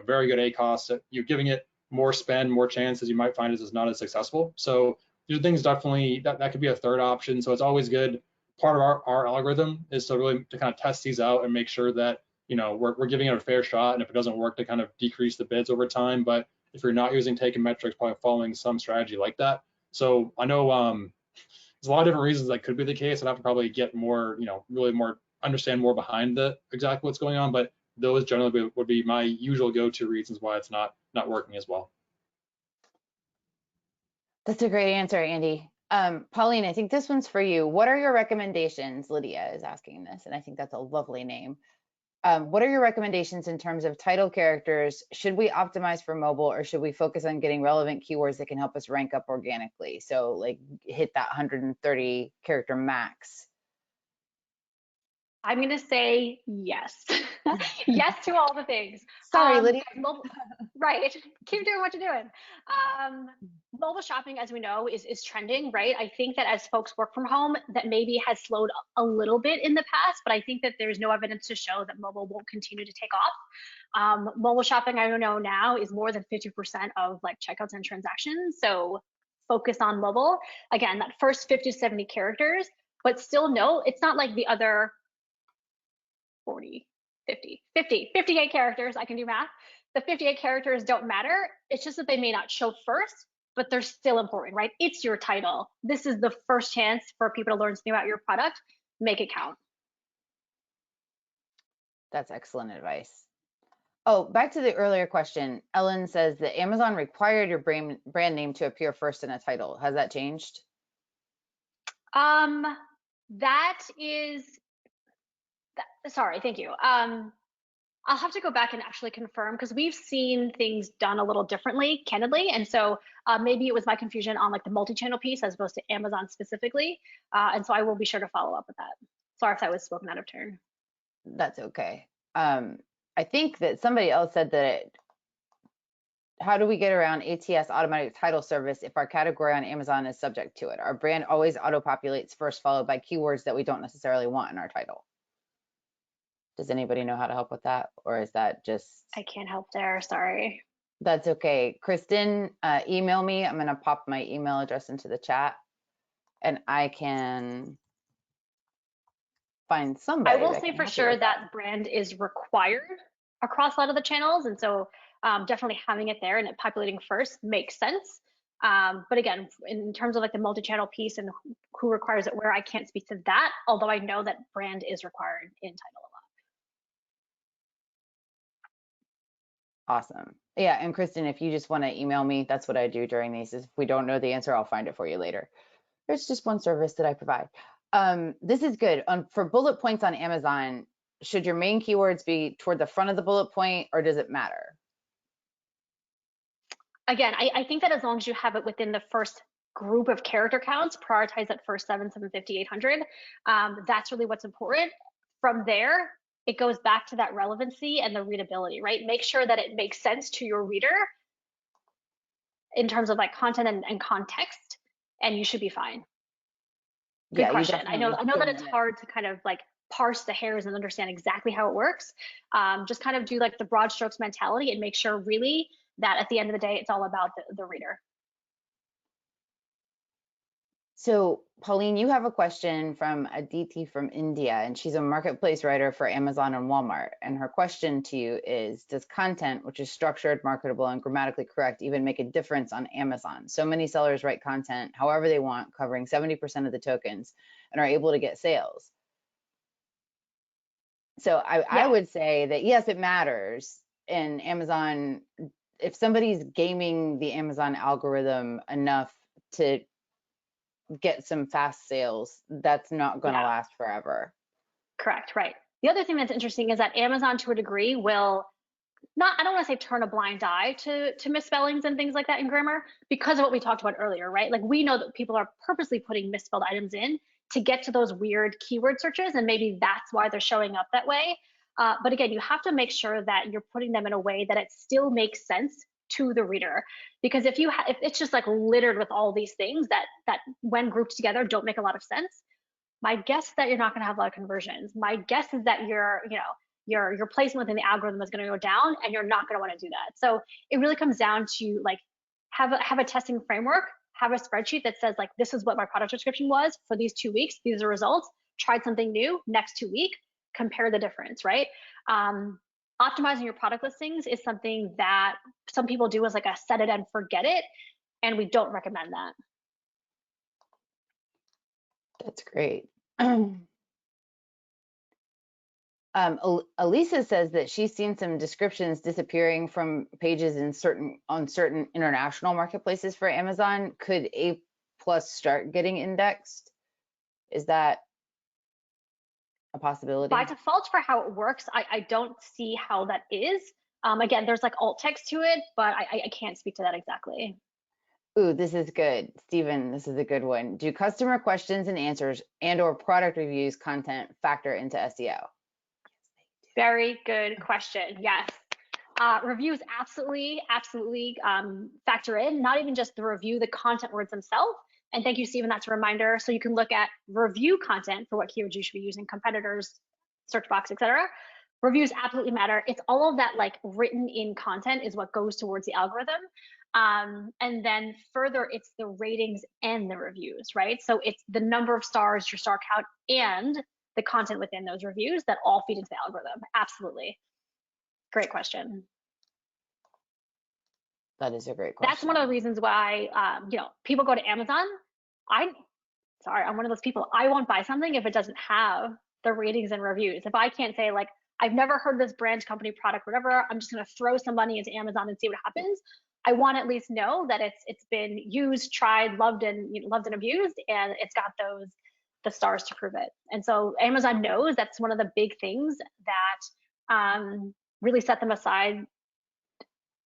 very good ACoS. You're giving it more spend, more chances, you might find it's not as successful. So these are things definitely that could be a third option. So it's always good. Part of our algorithm is to really to kind of test these out and make sure that we're giving it a fair shot. And if it doesn't work, to kind of decrease the bids over time. But if you're not using taken metrics, probably following some strategy like that. So I know there's a lot of different reasons that could be the case. I'd have to probably get more, really more understand more behind exactly what's going on. But those generally would be my usual go-to reasons why it's not working as well. That's a great answer, Andy. Pauline, I think this one's for you. What are your recommendations? Lydia is asking this, and I think that's a lovely name. What are your recommendations in terms of title characters? Should we optimize for mobile, or should we focus on getting relevant keywords that can help us rank up organically? So like hit that 130 character max. I'm going to say yes. Yes to all the things. Sorry, Lydia. Right. Keep doing what you're doing. Mobile shopping, as we know, is trending, right? I think that as folks work from home, that maybe has slowed a little bit in the past, but I think that there's no evidence to show that mobile won't continue to take off. Mobile shopping, I know now, is more than 50% of like checkouts and transactions. So focus on mobile. Again, that first 50 to 70 characters, but still no, it's not like the other 58 characters. I can do math. The 58 characters don't matter. It's just that they may not show first, but they're still important, right? It's your title. This is the first chance for people to learn something about your product. Make it count. That's excellent advice. Oh, back to the earlier question. Ellen says that Amazon required your brand name to appear first in a title. Has that changed? Sorry, thank you. I'll have to go back and actually confirm, because we've seen things done a little differently, candidly. And so maybe it was my confusion on like the multi-channel piece as opposed to Amazon specifically. And so I will be sure to follow up with that. Sorry if that was spoken out of turn. That's okay. I think that somebody else said that how do we get around Ats Automatic Title Service if our category on Amazon is subject to it? Our brand always auto-populates first, followed by keywords that we don't necessarily want in our title. Does anybody know how to help with that? Or is that just... I can't help there, sorry. That's okay. Kristen, email me. I'm gonna pop my email address into the chat and I can find somebody. I will say for sure that brand is required across a lot of the channels. And so definitely having it there and it populating first makes sense. But again, in terms of like the multi-channel piece and who requires it where, I can't speak to that, although I know that brand is required in title a lot. Awesome. Yeah, and Kristen, if you just want to email me, that's what I do during these. Is if we don't know the answer, I'll find it for you later. There's just one service that I provide. This is good. For bullet points on Amazon, should your main keywords be toward the front of the bullet point, or does it matter? Again, I think that as long as you have it within the first group of character counts, prioritize that first 750, 800. That's really what's important. From there, it goes back to that relevancy and the readability, right? Make sure that it makes sense to your reader in terms of like content and context, and you should be fine. Good question. I know that it's hard to kind of like parse the hairs and understand exactly how it works. Just kind of do like the broad strokes mentality and make sure really that at the end of the day, it's all about the reader. So Pauline, you have a question from Aditi from India, and she's a marketplace writer for Amazon and Walmart. And her question to you is, does content, which is structured, marketable, and grammatically correct, even make a difference on Amazon? So many sellers write content however they want, covering 70% of the tokens, and are able to get sales. So I would say that, yes, it matters. And Amazon, if somebody's gaming the Amazon algorithm enough to get some fast sales, that's not going to last forever. Correct, right. The other thing that's interesting is that Amazon, to a degree, will not, I don't want to say turn a blind eye to misspellings and things like that in grammar, because of what we talked about earlier, right? Like we know that people are purposely putting misspelled items in to get to those weird keyword searches, and maybe that's why they're showing up that way. But again, you have to make sure that you're putting them in a way that it still makes sense to the reader. Because if it's just like littered with all these things that when grouped together don't make a lot of sense, my guess is that you're not going to have a lot of conversions. My guess is that your placement within the algorithm is going to go down, and you're not going to want to do that. So it really comes down to like have a testing framework, have a spreadsheet that says like, this is what my product description was for these 2 weeks. These are results. Tried something new next 2 weeks. Compare the difference, right? Optimizing your product listings is something that some people do as like a set it and forget it, and we don't recommend that. That's great. Elisa says that she's seen some descriptions disappearing from pages on certain international marketplaces for Amazon. Could A+ start getting indexed? Is that a possibility? By default, for how it works, I don't see how that is. Again, there's like alt text to it, but I can't speak to that exactly. Ooh, this is good. Stephen, this is a good one. Do customer questions and answers and/or product reviews content factor into SEO? Very good question. Yes. Reviews absolutely factor in, not even just the review, the content words themselves. And thank you, Stephen, that's a reminder. So you can look at review content for what keywords you should be using, competitors, search box, etc. Reviews absolutely matter. It's all of that like written in content is what goes towards the algorithm. And then further, it's the ratings and the reviews, right? So it's the number of stars, your star count, and the content within those reviews that all feed into the algorithm. Absolutely. Great question. That is a great question. That's one of the reasons why, people go to Amazon. I'm one of those people. I won't buy something if it doesn't have the ratings and reviews. If I can't say like, I've never heard this brand, company, product, whatever, I'm just going to throw some money into Amazon and see what happens. I want to at least know that it's been used, tried, loved and abused, and it's got the stars to prove it. And so Amazon knows that's one of the big things that really set them aside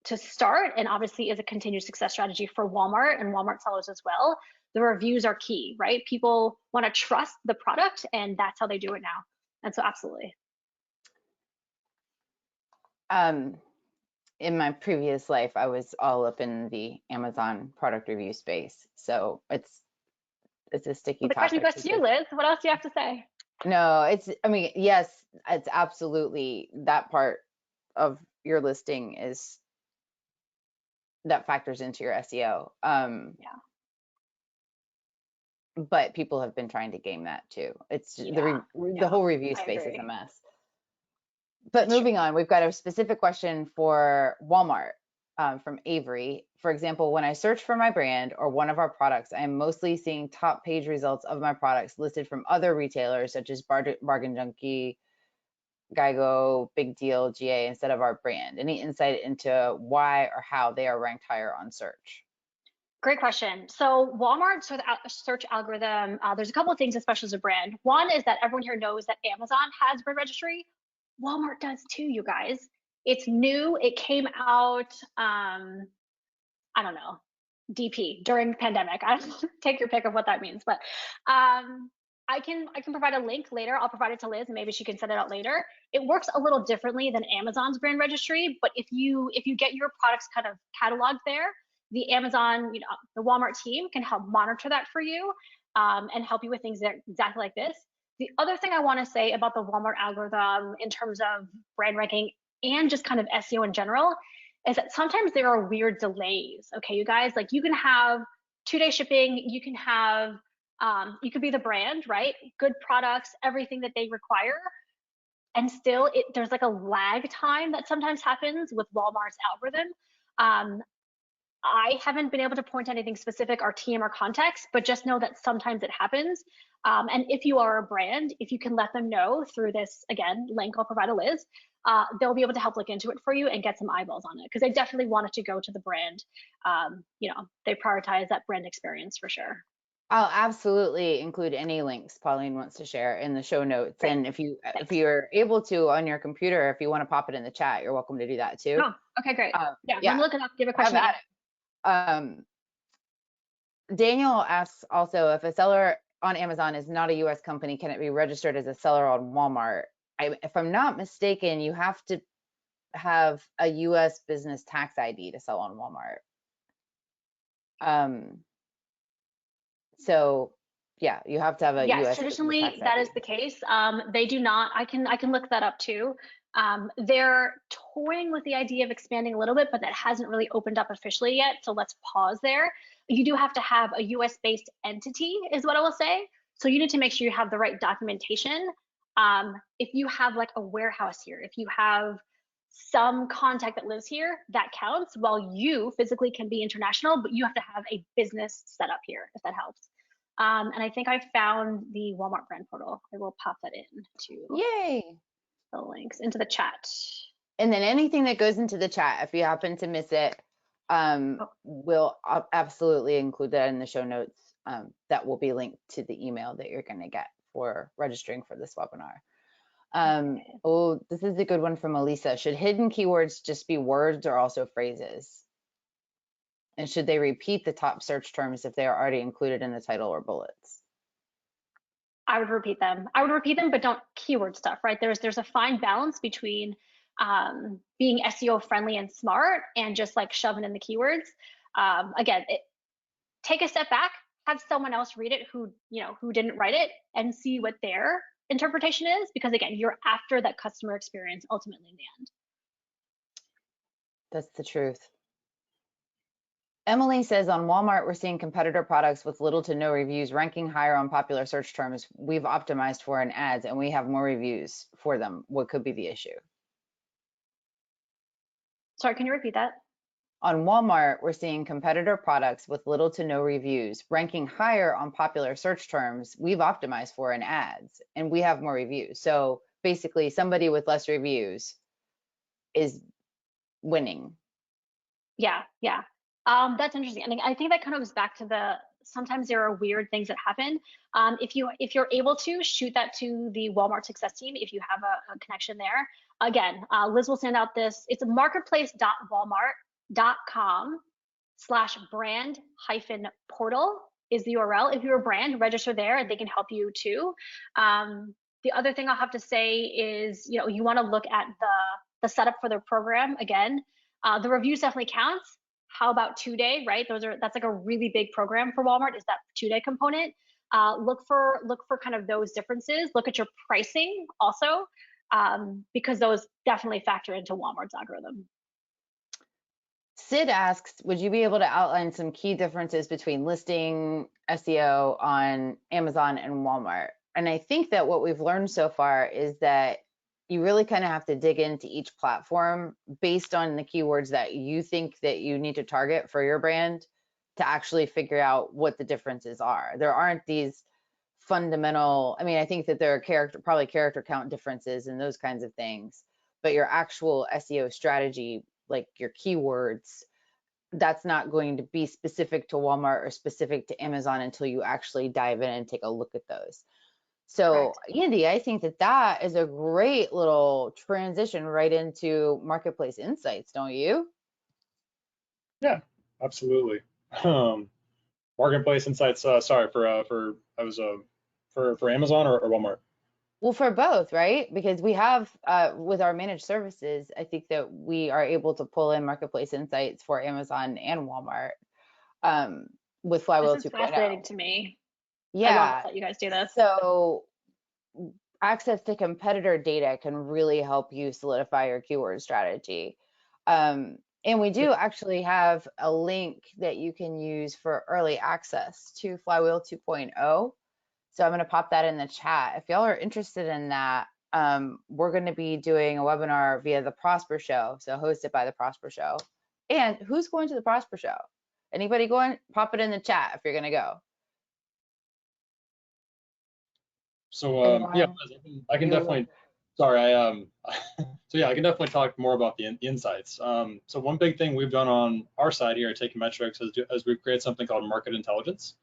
to start, and obviously is a continued success strategy for Walmart and Walmart sellers as well. The reviews are key, right? People want to trust the product, and that's how they do it now. And so absolutely. In my previous life, I was all up in the Amazon product review space. So it's a sticky topic. The question goes to you, Liz. What else do you have to say? No, yes, it's absolutely that part of your listing that factors into your SEO. But people have been trying to game that too. It's the whole review space is a mess. But moving on, we've got a specific question for Walmart from Avery. For example, when I search for my brand or one of our products, I am mostly seeing top page results of my products listed from other retailers such as Bargain Junkie, Geico, Big Deal, GA, instead of our brand. Any insight into why or how they are ranked higher on search? Great question. So Walmart's search algorithm, there's a couple of things, especially as a brand. One is that everyone here knows that Amazon has brand registry. Walmart does too, you guys. It's new. It came out, I don't know, DP during the pandemic. I don't take your pick of what that means, but I can provide a link later. I'll provide it to Liz, and maybe she can send it out later. It works a little differently than Amazon's brand registry, but if you get your products kind of cataloged there, the Amazon, the Walmart team can help monitor that for you and help you with things that are exactly like this. The other thing I want to say about the Walmart algorithm in terms of brand ranking and just kind of SEO in general is that sometimes there are weird delays. Okay, you guys, like you can have 2-day shipping, you can have, you could be the brand, right? Good products, everything that they require. And still there's like a lag time that sometimes happens with Walmart's algorithm. I haven't been able to point to anything specific, our team or context, but just know that sometimes it happens. And if you are a brand, if you can let them know through this, again, link I'll provide to Liz, they'll be able to help look into it for you and get some eyeballs on it, because they definitely want it to go to the brand. They prioritize that brand experience for sure. I'll absolutely include any links Pauline wants to share in the show notes. Great. And if you're able to on your computer, if you want to pop it in the chat, you're welcome to do that too. Oh, okay, great. Yeah, I'm looking up, give a question. Daniel asks also, if a seller on Amazon is not a US company, can it be registered as a seller on Walmart? If I'm not mistaken, you have to have a US business tax ID to sell on Walmart. So yeah, you have to have a Yes, US business traditionally tax that ID. is the case. They do not. I can look that up too. They're toying with the idea of expanding a little bit, but that hasn't really opened up officially yet. So let's pause there. You do have to have a US based entity, is what I will say. So you need to make sure you have the right documentation. If you have like a warehouse here, if you have some contact that lives here, that counts. While you physically can be international, but you have to have a business set up here, if that helps. And I think I found the Walmart brand portal. I will pop that into Yay. the links into the chat. And then anything that goes into the chat, if you happen to miss it, we'll absolutely include that in the show notes. That will be linked to the email that you're going to get for registering for this webinar. Oh, this is a good one from Elisa. Should hidden keywords just be words or also phrases? And should they repeat the top search terms if they are already included in the title or bullets? I would repeat them. I would repeat them, but don't keyword stuff, right? There's a fine balance between being SEO friendly and smart and just like shoving in the keywords. Again, take a step back, have someone else read it who didn't write it and see what their interpretation is, because again, you're after that customer experience ultimately in the end. That's the truth. Emily says on Walmart, we're seeing competitor products with little to no reviews ranking higher on popular search terms we've optimized for in ads, and we have more reviews for them. What could be the issue? Sorry, can you repeat that? On Walmart, we're seeing competitor products with little to no reviews ranking higher on popular search terms we've optimized for in ads, and we have more reviews. So basically, somebody with less reviews is winning. Yeah. That's interesting. And I think that kind of goes back to sometimes there are weird things that happen. If you're able to shoot that to the Walmart success team, if you have a connection there, again, Liz will send out this. It's marketplace.walmart.com/brand-portal is the URL. If you're a brand, register there. They can help you too. The other thing I'll have to say is, you want to look at the setup for their program. Again, the reviews definitely counts. How about 2-day, right? That's like a really big program for Walmart, is that 2-day component. Look for kind of those differences. Look at your pricing also, because those definitely factor into Walmart's algorithm. Sid asks, would you be able to outline some key differences between listing SEO on Amazon and Walmart? And I think that what we've learned so far is that you really kind of have to dig into each platform based on the keywords that you think that you need to target for your brand to actually figure out what the differences are. There aren't these fundamental, I think that there are probably character count differences and those kinds of things, but your actual SEO strategy, like your keywords, that's not going to be specific to Walmart or specific to Amazon until you actually dive in and take a look at those. So Andy, I think that is a great little transition right into Marketplace Insights, don't you? Yeah, absolutely. Marketplace Insights. Sorry for Amazon or Walmart. Well, for both, right? Because we have with our managed services, I think that we are able to pull in Marketplace Insights for Amazon and Walmart with Flywheel 2.0. This is fascinating to me. Yeah. I love that you guys do this. So access to competitor data can really help you solidify your keyword strategy. And we do actually have a link that you can use for early access to Flywheel 2.0. So I'm going to pop that in the chat. If y'all are interested in that, we're going to be doing a webinar via the Prosper Show, so hosted by the Prosper Show. And who's going to the Prosper Show? Anybody going? Pop it in the chat if you're going to go. So yeah, I can definitely. Sorry, so yeah, I can definitely talk more about the insights. So one big thing we've done on our side here at Taking Metrics is we've created something called market intelligence.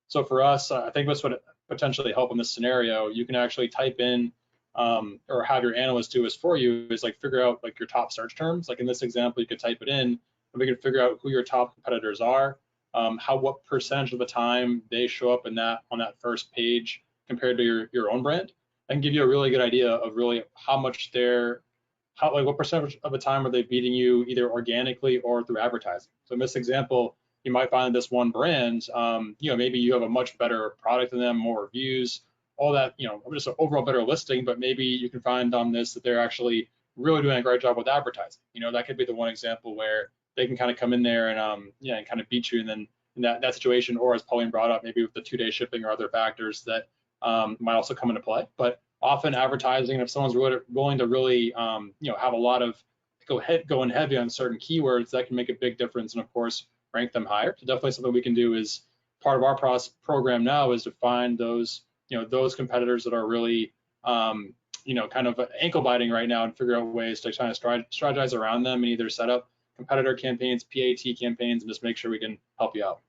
So for us, I think what's would potentially help in this scenario, you can actually type in or have your analyst do this for you, is like figure out like your top search terms. Like in this example, you could type it in and we could figure out who your top competitors are. what percentage of the time they show up in that on that first page compared to your own brand. I can give you a really good idea of really how much what percentage of the time are they beating you either organically or through advertising. So in this example, you might find this one brand, maybe you have a much better product than them, more reviews, all that, just an overall better listing, but maybe you can find on this that they're actually really doing a great job with advertising. That could be the one example where they can kind of come in there and kind of beat you, and then in that situation, or as Pauline brought up, maybe with the 2-day shipping or other factors that might also come into play. But often advertising, if someone's really willing to really have a lot of going heavy on certain keywords, that can make a big difference, and of course rank them higher. So definitely something we can do is part of our program now is to find those competitors that are really kind of ankle biting right now, and figure out ways to kind of strategize around them and either set up competitor campaigns, PAT campaigns, and just make sure we can help you out.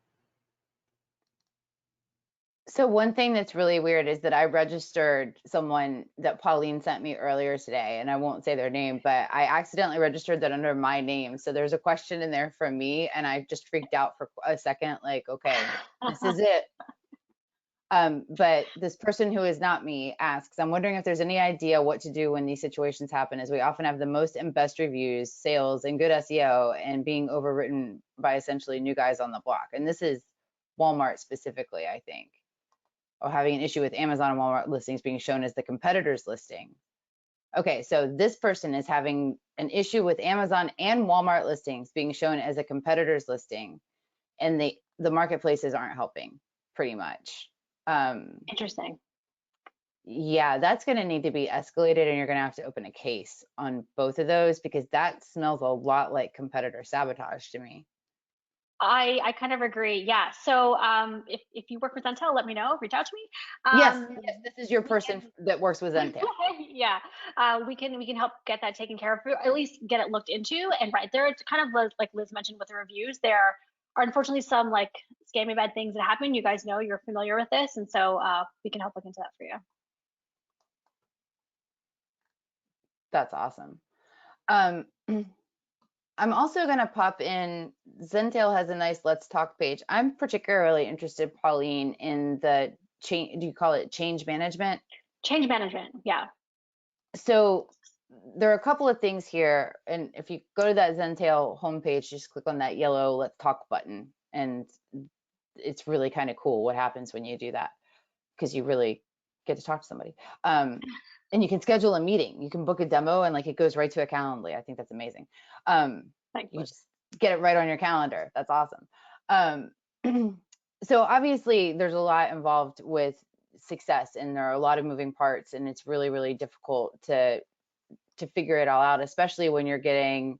So one thing that's really weird is that I registered someone that Pauline sent me earlier today, and I won't say their name, but I accidentally registered that under my name. So there's a question in there from me, and I just freaked out for a second, like, okay, this is it. But this person who is not me asks, I'm wondering if there's any idea what to do when these situations happen, as we often have the most and best reviews, sales, and good SEO, and being overwritten by essentially new guys on the block. And this is Walmart specifically, I think, or having an issue with Amazon and Walmart listings being shown as the competitor's listing. Okay, so this person is having an issue with Amazon and Walmart listings being shown as a competitor's listing, and the marketplaces aren't helping, pretty much. Interesting. Yeah, that's going to need to be escalated, and you're going to have to open a case on both of those, because that smells a lot like competitor sabotage to me. I kind of agree. Yeah. So if you work with Zentel, let me know. Reach out to me. Yes, this is your person that works with Zentel. Yeah, we can help get that taken care of, at least get it looked into. And right there, it's kind of like Liz mentioned with the reviews. There are unfortunately some like scammy bad things that happen. You guys know, you're familiar with this, and so we can help look into that for you. That's awesome. I'm also going to pop in, Zentel has a nice Let's Talk page. I'm particularly interested, Pauline, in the change, do you call it change management? Change management, yeah. So there are a couple of things here, and if you go to that Zentel homepage, just click on that yellow Let's Talk button, and it's really kind of cool what happens when you do that, because you really get to talk to somebody. And you can schedule a meeting. You can book a demo, and like it goes right to a Calendly. I think that's amazing. You just get it right on your calendar. That's awesome. So obviously there's a lot involved with success, and there are a lot of moving parts, and it's really, really difficult to figure it all out, especially when you're getting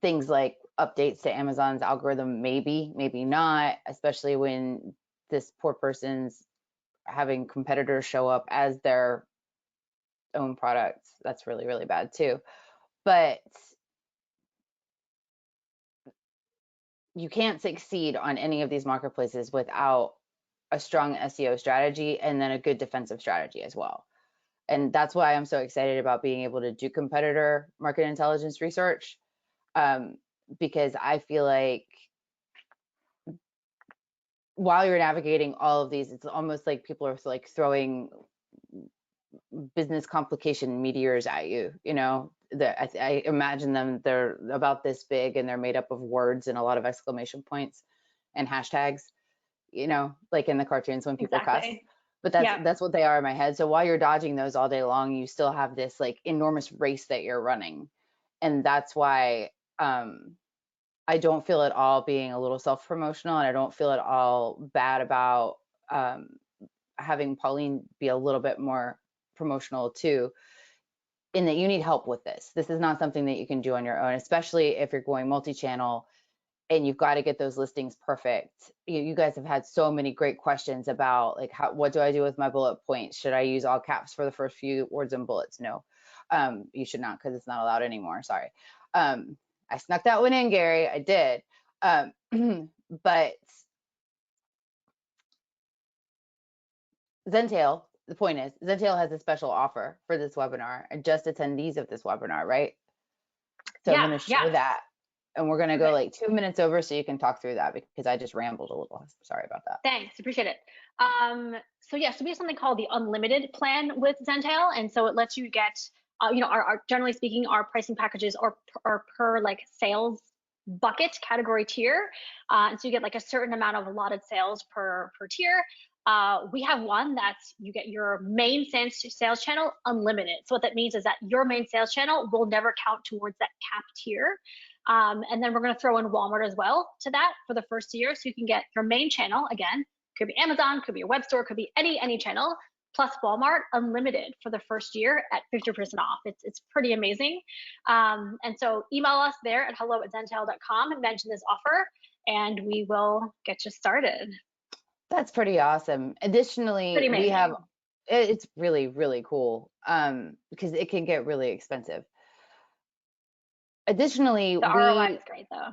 things like updates to Amazon's algorithm, maybe not, especially when this poor person's having competitors show up as their own products. That's really, really bad too. But you can't succeed on any of these marketplaces without a strong SEO strategy and then a good defensive strategy as well. And that's why I'm so excited about being able to do competitor market intelligence research, because I feel like while you're navigating all of these, it's almost like people are like throwing business complication meteors at you, I imagine them, they're about this big, and they're made up of words and a lot of exclamation points and hashtags, like in the cartoons when people cuss. But that's what they are in my head. So while you're dodging those all day long, you still have this like enormous race that you're running. And that's why I don't feel at all being a little self-promotional, and I don't feel at all bad about having Pauline be a little bit more promotional too, in that you need help with this. This is not something that you can do on your own, especially if you're going multi-channel and you've got to get those listings perfect. You guys have had so many great questions about like, what do I do with my bullet points? Should I use all caps for the first few words and bullets? No, you should not, because it's not allowed anymore. Sorry. I snuck that one in, Gary. I did. But Zentel, the point is, Zentel has a special offer for this webinar and just attendees of this webinar, right? So I'm going to show that. And we're going to go Okay. like 2 minutes over so you can talk through that because I just rambled a little. Sorry about that. Thanks, appreciate it. So yeah, so we have something called the unlimited plan with Zentel, and so it lets you get, our generally speaking, our pricing packages are per like sales bucket category tier, and so you get like a certain amount of allotted sales per tier. We have one that's you get your main sales channel unlimited. So what that means is that your main sales channel will never count towards that cap tier. And then we're going to throw in Walmart as well to that for the first year. So you can get your main channel, again, could be Amazon, could be a web store, could be any channel, plus Walmart unlimited for the first year at 50% off. It's pretty amazing. And so email us there at hello@zentel.com and mention this offer, and we will get you started. That's pretty awesome. Additionally, we have, it's really, really cool because it can get really expensive. Additionally, the ROI is great though.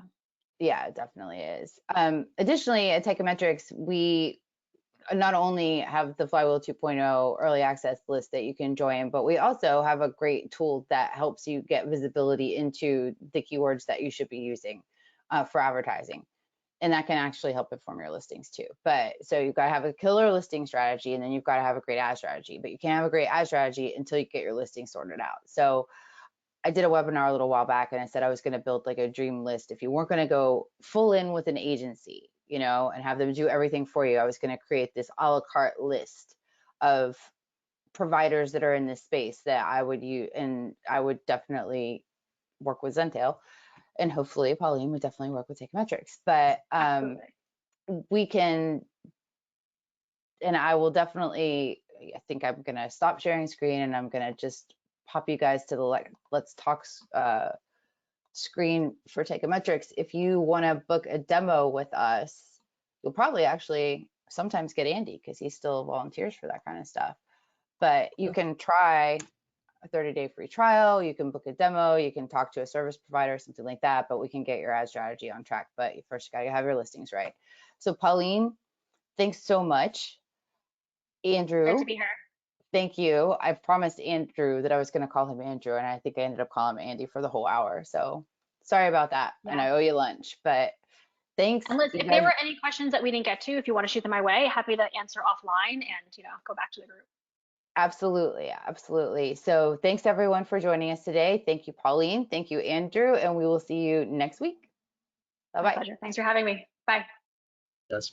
Yeah, it definitely is. Additionally, at Techometrics, we not only have the Flywheel 2.0 early access list that you can join, but we also have a great tool that helps you get visibility into the keywords that you should be using for advertising. And that can actually help inform your listings too. But so you've got to have a killer listing strategy, and then you've got to have a great ad strategy. But you can't have a great ad strategy until you get your listing sorted out. So I did a webinar a little while back, and I said I was going to build like a dream list. If you weren't going to go full in with an agency, and have them do everything for you, I was going to create this a la carte list of providers that are in this space that I would use, and I would definitely work with Zentel, and hopefully Pauline would definitely work with Techometrics. But we can, and I will definitely, I think I'm going to stop sharing screen, and I'm going to just pop you guys to the Let's Talk screen for Techometrics. If you want to book a demo with us, you'll probably actually sometimes get Andy because he still volunteers for that kind of stuff. But you can try a 30-day free trial, you can book a demo, you can talk to a service provider, something like that, but we can get your ad strategy on track. But first you gotta have your listings right. So Pauline, thanks so much. Andrew. Great to be here. Thank you. I promised Andrew that I was going to call him Andrew, and I think I ended up calling him Andy for the whole hour. So sorry about that. Yeah. And I owe you lunch, but thanks. And Liz, if there were any questions that we didn't get to, if you want to shoot them my way, happy to answer offline and, go back to the group. Absolutely. Absolutely. So thanks everyone for joining us today. Thank you, Pauline. Thank you, Andrew. And we will see you next week. Bye-bye. My pleasure. Thanks for having me. Bye. Yes.